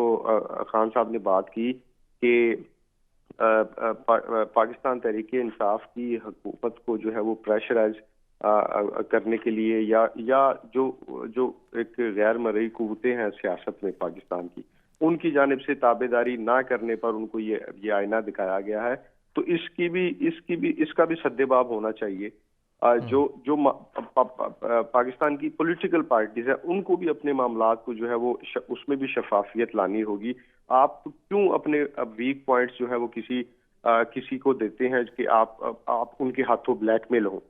[SPEAKER 3] खान साहब ने बात की कि पाकिस्तान तहरीक इंसाफ की हुकूमत को जो है वो प्रेशराइज करने के लिए या जो एक गैर मरई कुव्वतें हैं सियासत में पाकिस्तान की, उनकी जानिब से ताबेदारी ना करने पर उनको ये आईना दिखाया गया है। तो इसका भी सद्देबाब होना चाहिए। जो पाकिस्तान की पॉलिटिकल पार्टीज है उनको भी अपने मामलात को जो है वो उसमें भी शफाफियत लानी होगी। आप क्यों अपने वीक पॉइंट्स जो है वो किसी को देते हैं कि आप उनके हाथों ब्लैकमेल हो।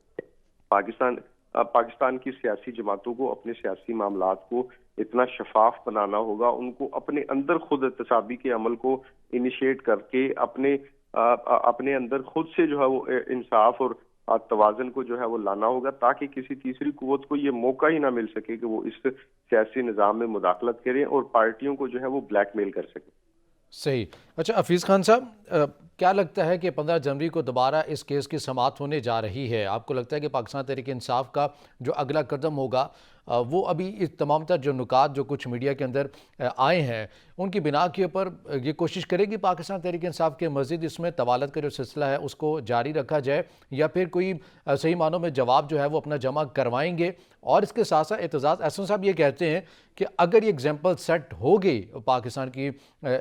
[SPEAKER 3] पाकिस्तान की सियासी जमातों को अपने सियासी मामलात को इतना शफाफ बनाना होगा, उनको अपने अंदर खुद एहतसाबी के अमल को इनिशिएट करके अपने अंदर खुद से जो है वो इंसाफ और तवाज़न को जो है वो लाना होगा, ताकि किसी तीसरी कुव्वत को ये मौका ही ना मिल सके कि वो इस सियासी निज़ाम में मुदाखलत करें और पार्टियों को जो है वो ब्लैकमेल कर सके।
[SPEAKER 1] सही। अच्छा हफीज़ खान साहब, क्या लगता है कि 15 जनवरी को दोबारा इस केस की समाअत होने जा रही है? आपको लगता है कि पाकिस्तान तहरीक इंसाफ का जो अगला कदम होगा वो अभी इस तमाम तर जो नुकात जो कुछ मीडिया के अंदर आए हैं उनकी बिना के ऊपर ये कोशिश करेगी पाकिस्तान तहरीक इंसाफ के मज़ीद इसमें तवालत का जो सिलसिला है उसको जारी रखा जाए, या फिर कोई सही मानों में जवाब जो है वो अपना जमा करवाएंगे? और इसके साथ साथ एतजाज़ एहसन साहब ये कहते हैं कि अगर ये एग्जाम्पल सेट हो गई पाकिस्तान की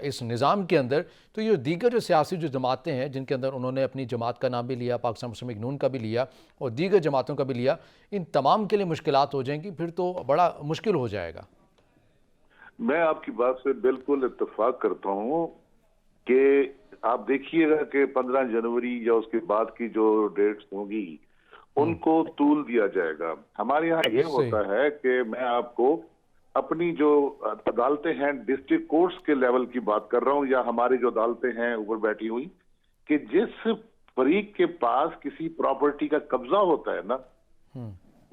[SPEAKER 1] इस निज़ाम के अंदर, तो ये दीगर जो सियासी जो जमातें हैं जिनके अंदर उन्होंने अपनी जमात का नाम भी लिया, पाकिस्तान मुस्लिम लीग नून का भी लिया और दीगर जमातों का भी लिया, इन तमाम के लिए मुश्किलात हो जाएंगी, फिर तो बड़ा मुश्किल हो जाएगा।
[SPEAKER 2] मैं आपकी बात से बिल्कुल इत्तेफाक करता हूं कि आप देखिएगा कि 15 जनवरी या उसके बाद की जो डेट्स होंगी उनको तूल दिया जाएगा। हमारे यहाँ ये होता है कि मैं आपको अपनी जो अदालतें हैं डिस्ट्रिक्ट कोर्ट्स के लेवल की बात कर रहा हूं, या हमारी जो अदालतें हैं ऊपर बैठी हुई, कि जिस फरीक के पास किसी प्रॉपर्टी का कब्जा होता है ना,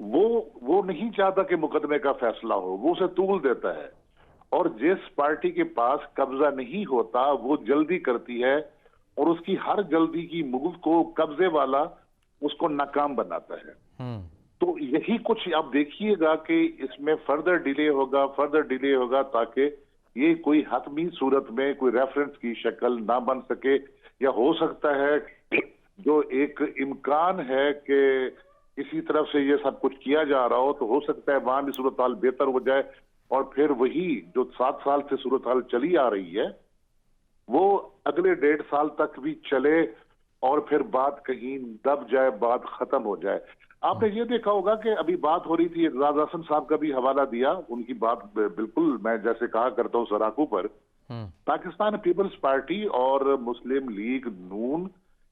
[SPEAKER 2] वो नहीं चाहता कि मुकदमे का फैसला हो, वो उसे तूल देता है। और जिस पार्टी के पास कब्जा नहीं होता वो जल्दी करती है और उसकी हर जल्दी की मूव को कब्जे वाला उसको नाकाम बनाता है। तो यही कुछ आप देखिएगा कि इसमें फर्दर डिले होगा ताकि ये कोई हतमी सूरत में कोई रेफरेंस की शक्ल ना बन सके, या हो सकता है जो एक इम्कान है कि किसी तरफ से ये सब कुछ किया जा रहा हो, तो हो सकता है वहां भी सूरत हाल बेहतर हो जाए और फिर वही जो 7 साल से सूरत हाल चली आ रही है वो अगले 1.5 साल तक भी चले और फिर बात कहीं दब जाए, बात खत्म हो जाए। आपने ये देखा होगा कि अभी बात हो रही थी, एतजाज एहसन साहब का भी हवाला दिया, उनकी बात बिल्कुल मैं जैसे कहा करता हूँ सराखों पर, पाकिस्तान पीपल्स पार्टी और मुस्लिम लीग नून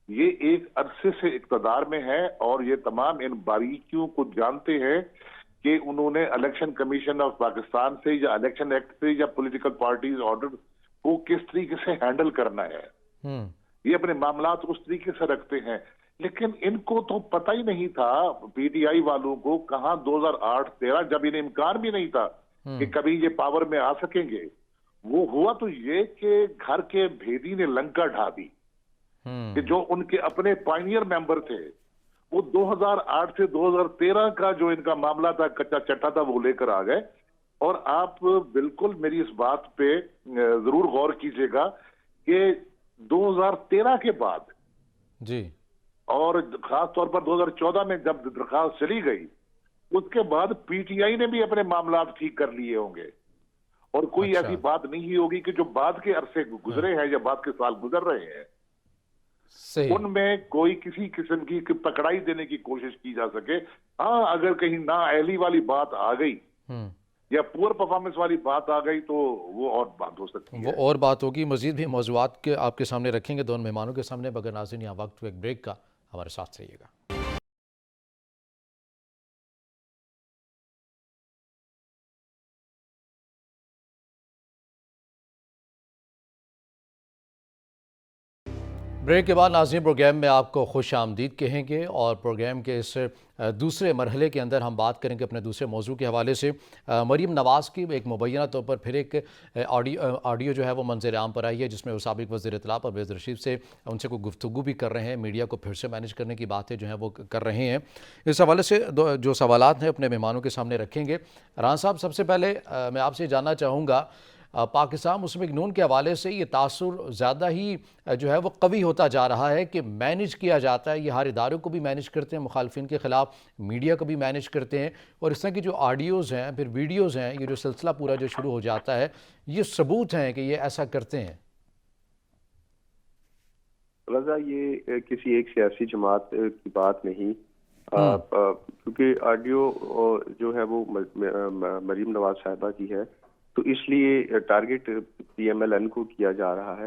[SPEAKER 2] ये एक अरसे से इक़्तिदार में है और ये तमाम इन बारीकियों को जानते हैं कि उन्होंने इलेक्शन कमीशन ऑफ पाकिस्तान से या इलेक्शन एक्ट से या पॉलिटिकल पार्टीज ऑर्डर को किस तरीके से हैंडल करना है। ये अपने मामलात उस तरीके से रखते हैं, लेकिन इनको तो पता ही नहीं था पीटीआई वालों को, कहां 2008-13 जब इन्हें इम्कान भी नहीं था कि कभी ये पावर में आ सकेंगे। वो हुआ तो ये कि घर के भेदी ने लंका ढा दी कि जो उनके अपने पायनियर मेंबर थे वो 2008 से 2013 का जो इनका मामला था, कच्चा चट्टा था, वो लेकर आ गए। और आप बिल्कुल मेरी इस बात पे जरूर गौर कीजिएगा कि 2013 के बाद
[SPEAKER 1] जी,
[SPEAKER 2] और खास तौर पर 2014 में जब दरखास्त चली गई, उसके बाद पीटीआई ने भी अपने मामला ठीक कर लिए होंगे और कोई
[SPEAKER 1] अच्छा।
[SPEAKER 2] ऐसी बात नहीं होगी कि जो बाद के अरसे गुजरे हैं या बाद के साल गुजर रहे हैं
[SPEAKER 1] सही।
[SPEAKER 2] उनमें कोई किसी किस्म की पकड़ाई देने की कोशिश की जा सके। हाँ, अगर कहीं नाअहली वाली बात आ गई
[SPEAKER 1] हम्म।
[SPEAKER 2] या पुअर परफॉर्मेंस वाली बात आ गई तो वो और बात हो सकती
[SPEAKER 1] वो
[SPEAKER 2] है।
[SPEAKER 1] और बात होगी, मजीद भी मौज़ूआत के आपके सामने रखेंगे दोनों मेहमानों के सामने, मगर नाज़रीन यहाँ वक्त एक ब्रेक का, हमारे साथ रहिएगा। ब्रेक के बाद नाज़रीन प्रोग्राम में आपको खुश आमदीद कहेंगे और प्रोग्राम के इस दूसरे मरहले के अंदर हम बात करेंगे अपने दूसरे मौजू के हवाले से मरीम नवाज़ की एक मुबैना तौर पर फिर एक ऑडियो जो है वो मंजर आम पर आई है, जिसमें वो साबिक़ वज़ीर इत्तला परवेज़ रशीद से उनसे कोई गुफ्तगू भी कर रहे हैं, मीडिया को फिर से मैनेज करने की बातें जो हैं वो कर रहे हैं। इस हवाले से जो सवालात हैं अपने मेहमानों के सामने रखेंगे। राना साहब, सबसे पहले मैं आपसे जानना चाहूँगा, पाकिस्तान मुस्लिम लीग नून के हवाले से ये तासुर ज़्यादा ही जो है वो कवी होता जा रहा है कि मैनेज किया जाता है, ये हर इदारों को भी मैनेज करते हैं, मुखालफिन के ख़िलाफ़ मीडिया को भी मैनेज करते हैं, और इस तरह की जो ऑडियोज़ हैं फिर वीडियोज़ हैं, ये जो सिलसिला पूरा जो शुरू हो जाता है, ये सबूत हैं कि ये ऐसा करते हैं।
[SPEAKER 3] रजा, ये किसी एक सियासी जमात की बात नहीं, क्योंकि ऑडियो जो है वो मरीम नवाज साहिबा की है, तो इसलिए टारगेट PMLN को किया जा रहा है।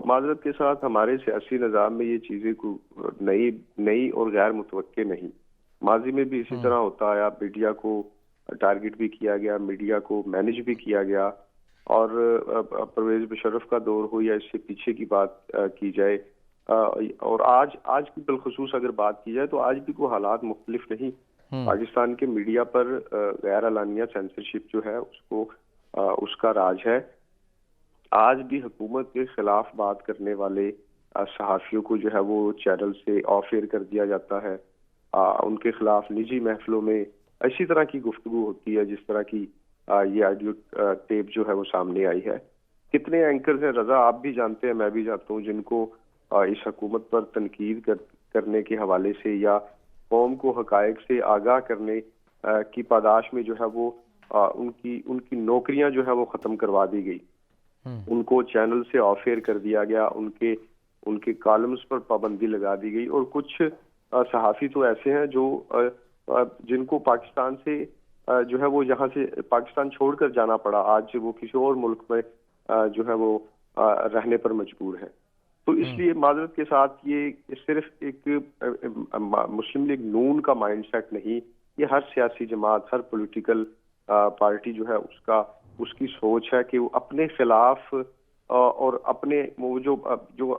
[SPEAKER 3] माजरत के साथ हमारे सियासी निज़ाम में ये चीज़ें को नई और गैर मुतवक्के नहीं। माजी में भी इसी तरह होता आया, मीडिया को टारगेट भी किया गया, मीडिया को मैनेज भी किया गया, और परवेज मुशर्रफ का दौर हो या इससे पीछे की बात की जाए, और आज की बिलखुसूस अगर बात की जाए तो आज भी कोई हालात मुख्तलिफ नहीं। पाकिस्तान के मीडिया पर गैर अलानिया सेंसरशिप जो है उसका राज है। आज भी हुकूमत के खिलाफ बात करने वाले सहाफियों को जो है वो चैनल से ऑफ एयर कर दिया जाता है। उनके खिलाफ निजी महफिलों में इसी तरह की गुफ्तगू होती है जिस तरह की ये ऑडियो टेप जो है वो सामने आई है। कितने एंकर्स हैं रजा, आप भी जानते हैं, मैं भी जानता हूँ, जिनको इस हुकूमत पर तनकीद करने के हवाले से या कौम को हकायक से आगाह करने की पादाश में जो है वो उनकी नौकरियां जो है वो खत्म करवा दी गई, उनको चैनल से ऑफ एयर कर दिया गया, उनके कॉलम्स पर पाबंदी लगा दी गई, और कुछ सहाफी तो ऐसे हैं जो जिनको पाकिस्तान से जो है वो यहाँ से पाकिस्तान छोड़कर जाना पड़ा, आज वो किसी और मुल्क में जो है वो रहने पर मजबूर है। तो इसलिए माजरत के साथ ये सिर्फ एक मुस्लिम लीग नून का माइंडसेट नहीं, ये हर सियासी जमात, हर पॉलिटिकल पार्टी जो है उसकी सोच है कि वो अपने खिलाफ और अपने वो जो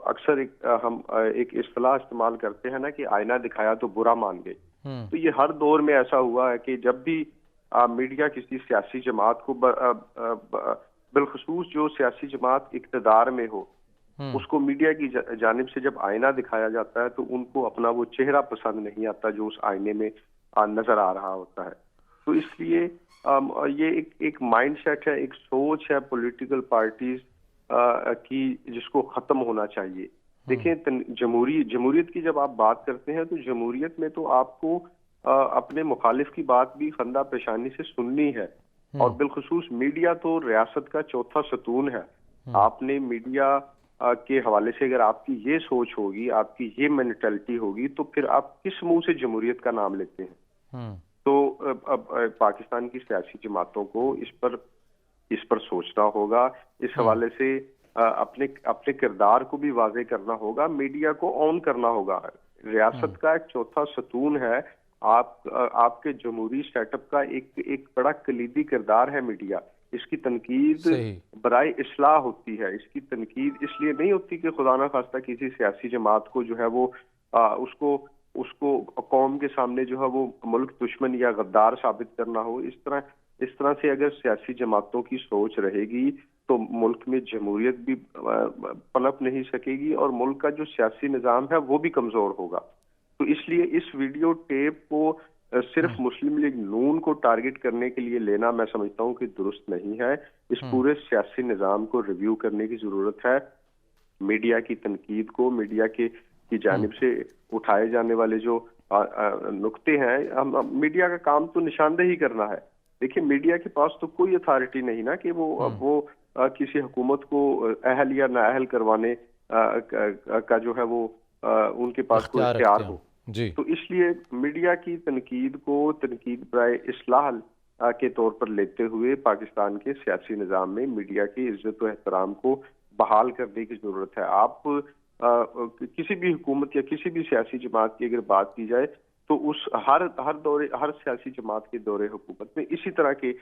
[SPEAKER 3] अक्सर हम एक इस्तेलाह इस्तेमाल करते हैं ना कि आईना दिखाया तो बुरा मान गए। तो ये हर दौर में ऐसा हुआ है कि जब भी मीडिया किसी सियासी जमात को बिलखुसूस जो सियासी जमात इक्तदार में हो उसको मीडिया की जानिब से जब आईना दिखाया जाता है तो उनको अपना वो चेहरा पसंद नहीं आता जो उस आईने में नजर आ रहा होता है। तो इसलिए ये एक माइंडसेट है, एक सोच है पॉलिटिकल पार्टीज की, जिसको खत्म होना चाहिए। देखें, जमहूरियत की जब आप बात करते हैं तो जमहूरियत में तो आपको अपने मुखालिफ की बात भी खंदा पेशानी से सुननी है, और बिलखुसूस मीडिया तो रियासत का चौथा सतून है। आपने मीडिया के हवाले से अगर आपकी ये सोच होगी, आपकी ये मेंटालिटी होगी, तो फिर आप किस मुंह से जमहूरियत का नाम लेते हैं? तो अब पाकिस्तान की सियासी जमातों को इस पर सोचना होगा, इस हवाले से अपने किरदार को भी वाज़ेह करना होगा, मीडिया को ऑन करना होगा। रियासत का एक चौथा सतून है, आपके जमहूरी सेटअप का एक बड़ा कलीदी किरदार है मीडिया। इसकी तनकीद बराए इस्लाह होती है, इसकी तनकीद इसलिए नहीं होती कि खुदा ना खास्ता किसी सियासी जमात को जो है वो उसको कौम के सामने जो है वो मुल्क दुश्मन या गद्दार साबित करना हो। इस तरह से अगर सियासी जमातों की सोच रहेगी तो मुल्क में जमहूरियत भी पनप नहीं सकेगी और मुल्क का जो सियासी निज़ाम है वो भी कमजोर होगा। तो इसलिए इस वीडियो टेप को सिर्फ मुस्लिम लीग नून को टारगेट करने के लिए लेना मैं समझता हूँ कि दुरुस्त नहीं है। इस पूरे सियासी निज़ाम को रिव्यू करने की जरूरत है। मीडिया की तनकीद को, मीडिया की जानिब से उठाए जाने वाले जो नुक्ते हैं, मीडिया का काम तो निशानदेही करना है, देखिए, मीडिया के पास तो कोई अथॉरिटी नहीं ना कि वो अब वो किसी हुकूमत को अहल या नाअहल करवाने का जो है वो उनके पास कोई
[SPEAKER 1] इख्तियार
[SPEAKER 3] इख्तियार
[SPEAKER 1] रखते
[SPEAKER 3] हो।
[SPEAKER 1] हैं जी।
[SPEAKER 3] तो इसलिए मीडिया की तनकीद को तनकीद बराए इस्लाह के तौर पर लेते हुए पाकिस्तान के सियासी निज़ाम में मीडिया की इज्जत और एहतराम को बहाल करने की जरूरत है। आप किसी भी हुकूमत या किसी भी सियासी जमात की अगर बात की जाए तो उस हर सियासी जमात के दौरे हुकूमत में इसी तरह के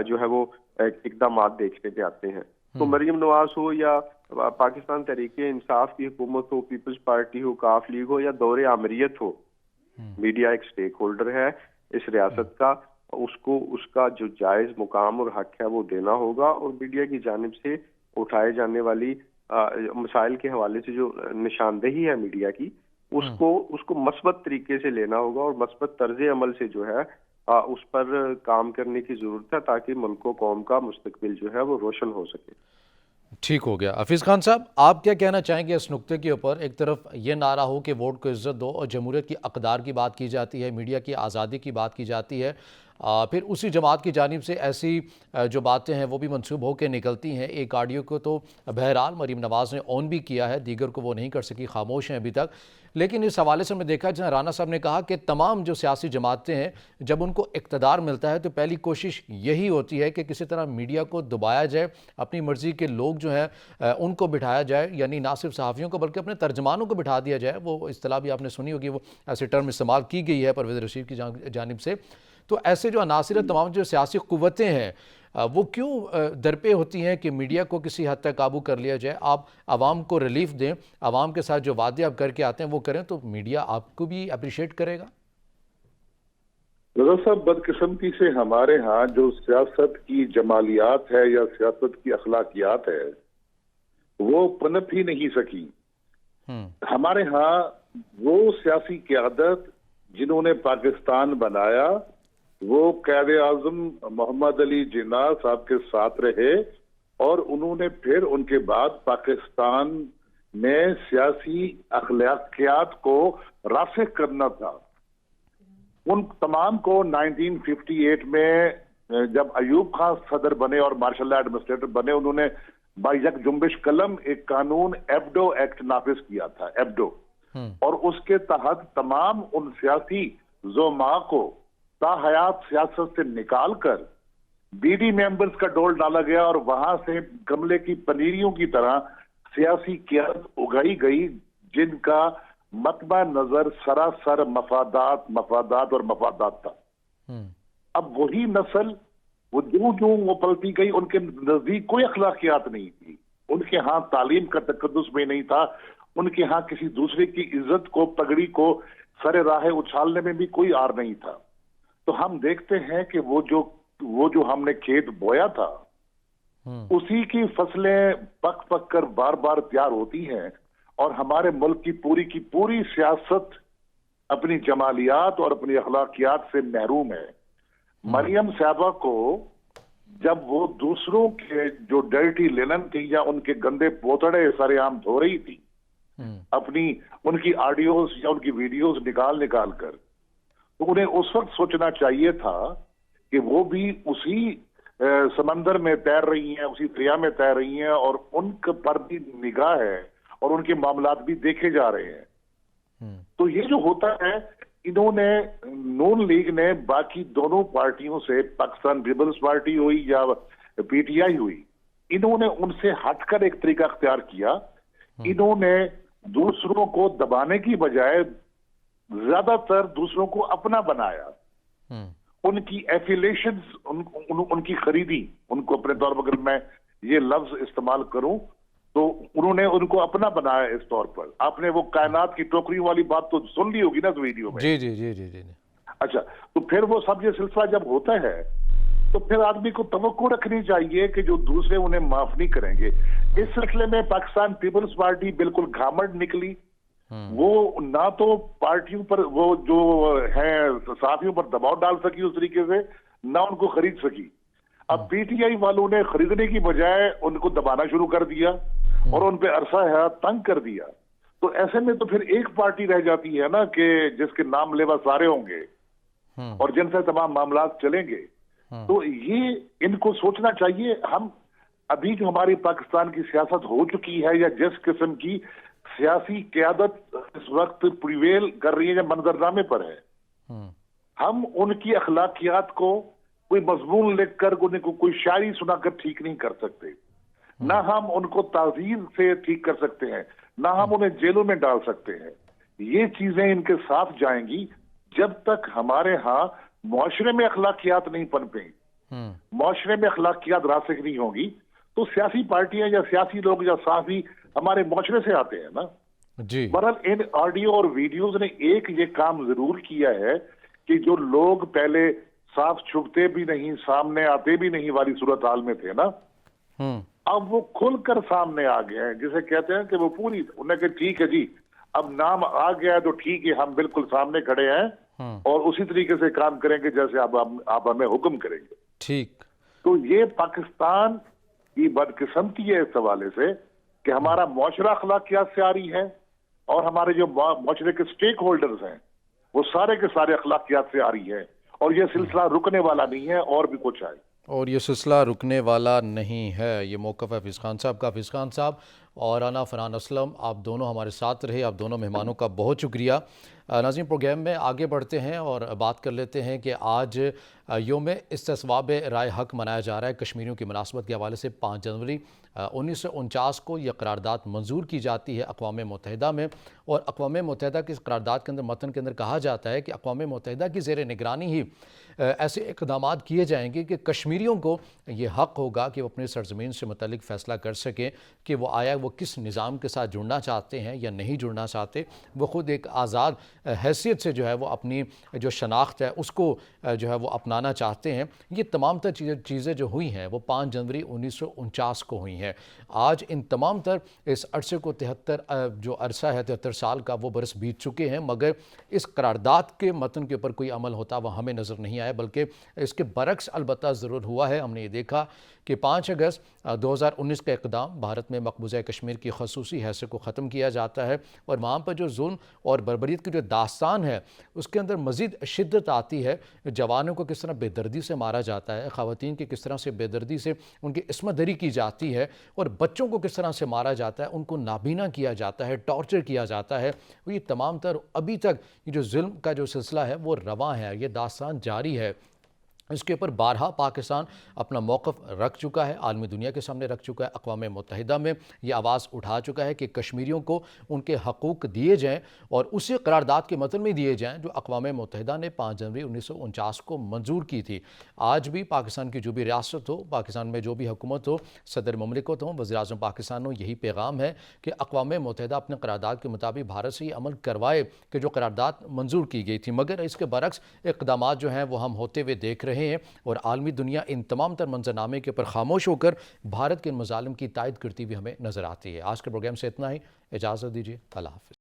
[SPEAKER 3] जो है वो इकदाम देखने में आते हैं। तो मरीम नवाज हो या पाकिस्तान तहरीक इंसाफ की हुकूमत हो, पीपल्स पार्टी हो, काफ लीग हो या दौरे आमरीत हो, मीडिया एक स्टेक होल्डर है इस रियासत का। उसको उसका जो जायज मुकाम और हक है वो देना होगा, और मीडिया की जानिब से उठाए जाने वाली मसाइल के हवाले से जो निशानदेही है मीडिया की, उसको मस्बत तरीके से लेना होगा और मस्बत तर्ज अमल से जो है उस पर काम करने की जरूरत है, ताकि मुल्क कौम का मुस्तकबिल जो है वो रोशन हो सके।
[SPEAKER 1] ठीक हो गया। हफीज़ खान साहब, आप क्या कहना चाहेंगे इस नुक्ते के ऊपर? एक तरफ ये नारा हो कि वोट को इज्जत दो और जमहूरियत की अक़दार की बात की जाती है, मीडिया की आज़ादी की बात की जाती है, फिर उसी जमात की जानिब से ऐसी जो बातें हैं वो भी मंसूब होकर निकलती हैं। एक ऑडियो को तो बहरहाल मरीम नवाज़ ने ऑन भी किया है, दीगर को वो नहीं कर सकी, खामोश हैं अभी तक। लेकिन इस हवाले से मैं देखा, जहाँ राना साहब ने कहा कि तमाम जो सियासी जमातें हैं जब उनको इक़्तिदार मिलता है तो पहली कोशिश यही होती है कि किसी तरह मीडिया को दबाया जाए, अपनी मर्ज़ी के लोग जो हैं उनको बिठाया जाए, यानी ना सिर्फ सहाफ़ियों को बल्कि अपने तर्जमानों को बिठा दिया जाए। वो इस्तिलाह भी आपने सुनी होगी, वो ऐसी टर्म इस्तेमाल की गई है परवेज़ रशीद की जानिब से। तो ऐसे जो अनासिर तमाम जो सियासी क़ुव्वतें हैं वो क्यों दरपे होती हैं कि मीडिया को किसी हद तक काबू कर लिया जाए? आप आवाम को रिलीफ दें, आवाम के साथ जो वादे आप करके आते हैं वो करें, तो मीडिया आपको भी अप्रिशिएट करेगा।
[SPEAKER 2] रज़ा साहब, बदकिस्मती से हमारे यहाँ जो सियासत की जमालियात है या सियासत की अखलाकियात है वो पनप ही नहीं सकी। हमारे यहाँ वो सियासी क़यादत जिन्होंने पाकिस्तान बनाया वो क़ायद आज़म मोहम्मद अली जिन्ना साहब के साथ रहे, और उन्होंने फिर उनके बाद पाकिस्तान में सियासी अखलाकियात को रासिख करना था। उन तमाम को 1958 में जब अयूब खान सदर बने और मार्शल लॉ एडमिनिस्ट्रेटर बने, उन्होंने बायक जुम्बिश कलम एक कानून एब्डो एक्ट नाफिज किया था, एब्डो, और उसके तहत तमाम उन सियासी ज़ोमा को ताहयात सियासत से निकालकर बीडी मेंबर्स का डोल डाला गया, और वहां से गमले की पनीरियों की तरह सियासी क़यादत उगाई गई जिनका मतबा नजर सरासर मफादात और मफादात था। अब वही नस्ल वो जो वो पलती गई, उनके नजदीक कोई अखलाकियात नहीं थी, उनके यहाँ तालीम का तकद्दुस में नहीं था, उनके यहाँ किसी दूसरे की इज्जत को, पगड़ी को सरे राह उछालने में भी कोई आर नहीं था। तो हम देखते हैं कि वो जो हमने खेत बोया था उसी की फसलें पक कर बार बार तैयार होती हैं, और हमारे मुल्क की पूरी सियासत अपनी जमालियात और अपनी अखलाकियात से महरूम है। मरियम साहबा को जब वो दूसरों के जो डर्टी लिनन थी या उनके गंदे पोतड़े सरेआम धो रही थी, अपनी उनकी ऑडियोज या उनकी वीडियोज निकाल कर, तो उन्हें उस वक्त सोचना चाहिए था कि वो भी उसी समंदर में तैर रही हैं, उसी दरिया में तैर रही हैं, और उनके पर भी निगाह है और उनके मामलात भी देखे जा रहे हैं। तो ये जो होता है, इन्होंने नून लीग ने बाकी दोनों पार्टियों से, पाकिस्तान पीपल्स पार्टी हुई या पीटीआई हुई, इन्होंने उनसे हटकर एक तरीका अख्तियार किया। इन्होंने दूसरों को दबाने की बजाय ज्यादातर दूसरों को अपना बनाया, उनकी एफिलेशंस, उनकी खरीदी, उनको अपने तौर पर, अगर मैं ये लफ्ज इस्तेमाल करूं तो उन्होंने उनको अपना बनाया इस तौर पर। आपने वो कायनात की टोकरियों वाली बात तो सुन ली होगी ना इस वीडियो में।
[SPEAKER 1] जी जी जी जी जी।
[SPEAKER 2] अच्छा, तो फिर वो सब ये सिलसिला जब होता है तो फिर आदमी को तवक्को रखनी चाहिए कि जो दूसरे उन्हें माफ नहीं करेंगे। इस सिलसिले में पाकिस्तान पीपल्स पार्टी बिल्कुल घामड़ निकली। वो ना तो पार्टियों पर, वो जो है साथियों पर दबाव डाल सकी उस तरीके से, ना उनको खरीद सकी। अब पीटीआई वालों ने खरीदने की बजाय उनको दबाना शुरू कर दिया और उन पे अरसा है तंग कर दिया। तो ऐसे में तो फिर एक पार्टी रह जाती है ना कि जिसके नाम लेवा सारे होंगे और जिनसे तमाम मामला चलेंगे। तो ये इनको सोचना चाहिए। हम अभी जो हमारी पाकिस्तान की सियासत हो चुकी है, या जिस किस्म की सियासी क़यादत इस वक्त प्रिवेल कर रही है, या मंजरनामे पर है, हम उनकी अखलाकियात को कोई मजमून लिखकर, उनको कोई शायरी सुनाकर ठीक नहीं कर सकते। ना हम उनको ताज़ीर से ठीक कर सकते हैं, ना हम उन्हें जेलों में डाल सकते हैं। ये चीजें इनके साथ जाएंगी जब तक हमारे यहाँ मुआशरे में अखलाकियात नहीं पनपेंगी, मुआशरे में अखलाकियात रासिख नहीं होगी, तो सियासी पार्टियां या सियासी लोग या साफी हमारे मुआशरे से आते हैं ना
[SPEAKER 1] जी।
[SPEAKER 2] बहरहाल इन ऑडियो और वीडियोज ने एक ये काम जरूर किया है कि जो लोग पहले साफ छुपते भी नहीं, सामने आते भी नहीं वाली सूरत हाल में थे ना, अब वो खुलकर सामने आ गए हैं। जिसे कहते हैं कि वो पूरी, उन्हें कहा ठीक है जी, अब नाम आ गया है तो ठीक है, हम बिल्कुल सामने खड़े हैं और उसी तरीके से काम करेंगे जैसे आप हमें हुक्म करेंगे।
[SPEAKER 1] ठीक।
[SPEAKER 2] तो ये पाकिस्तान की बदकिस्मती है इस हवाले से कि हमारा मुआशरा अखलाकियात से आ रही है, और हमारे जो मुआशरे के स्टेक होल्डर्स हैं वो सारे के सारे अखलाकियात से आ रही है, और ये सिलसिला रुकने वाला नहीं है, और भी कुछ आए।
[SPEAKER 1] और ये सिलसिला रुकने वाला नहीं है। ये मौक़िफ़ है हफीज़ खान साहब का। हफीज़ खान साहब और राना फरहान असलम, आप दोनों हमारे साथ रहे, आप दोनों मेहमानों का बहुत शुक्रिया। नाज़रीन, प्रोग्राम में आगे बढ़ते हैं और बात कर लेते हैं कि आज योम इस्तिस्वाब राय हक मनाया जा रहा है। कश्मीरियों की मुनासबत के हवाले से 5 जनवरी 1949 को यह करारदाद मंजूर की जाती है अक़वाम मुत्तहिदा में, और अक़वाम मुत्तहिदा की इस करारदाद के अंदर, मतन के अंदर कहा जाता है कि अक़वाम मुत्तहिदा की ज़ेर निगरानी ही ऐसे इक़दामात किए जाएंगे कि कश्मीरियों को ये हक़ होगा कि वो अपनी सरज़मीन से मुतल्लिक़ फ़ैसला कर सकें कि वो आया वो किस निज़ाम के साथ जुड़ना चाहते हैं या नहीं जुड़ना चाहते। वो ख़ुद एक आज़ाद हैसियत से जो है वो अपनी जो शनाख्त है उसको जो है वो अपनाना चाहते हैं। ये तमाम तर चीज़ें जो हुई हैं वो 5 जनवरी 1949 को हुई हैं। आज इन तमाम तर इस अरसे को 73 जो अरसा है 73 साल का, वो बरस बीत चुके हैं, मगर इस करारदाद के मतन के ऊपर कोई अमल होता वह हमें नज़र नहीं आया, बल्कि इसके बरक्स अलबत्ता ज़रूर हुआ है। हमने ये देखा कि 5 अगस्त 2019 का इक़दाम भारत में मकबूजा कश्मीर की खसूसी हैसियत को ख़त्म किया जाता है, और वहाँ पर जो जुल्म और बर्बरियत की जो दास्तान है उसके अंदर मज़ीद शिद्दत आती है। जवानों को किस तरह बेदर्दी से मारा जाता है, ख़वातीन की किस तरह से बेदर्दी से उनकी इस्मत दरी की जाती है, और बच्चों को किस तरह से मारा जाता है, उनको नाबीना किया जाता है, टॉर्चर किया जाता है। ये तमाम तर अभी तक ये जो जुल्म का जो सिलसिला है वो रवां है, ये दास्तान जारी है। इसके ऊपर बारहा पाकिस्तान अपना मौक़िफ़ रख चुका है, आलमी दुनिया के सामने रख चुका है, अक़वाम मुत्तहिदा में ये आवाज़ उठा चुका है कि कश्मीरियों को उनके हकूक़ दिए जाएँ, और उसी करारदाद के मतन में दिए जाएँ जो अक़वाम मुत्तहिदा ने 5 जनवरी 1949 को मंजूर की थी। आज भी पाकिस्तान की जो भी रियासत हो, पाकिस्तान में जो भी हुकूमत हो, सदर ममलिकत हो, वज़ीर-ए-आज़म पाकिस्तान हो, यही पैगाम है कि अक़वाम मुत्तहिदा अपने करारदाद के मुताबिक भारत से ये अमल करवाए कि जो करारदाद मंजूर की गई थी। मगर इसके बरक्स इक़दामात जो हैं वो हम होते हुए देख रहे हैं, और आलमी दुनिया इन तमाम तर मंजरनामे के ऊपर खामोश होकर भारत के इन मज़ालिम की तायद करती हुई हमें नज़र आती है। आज के प्रोग्राम से इतना ही, इजाज़त दीजिए, अल्लाह हाफ़िज़।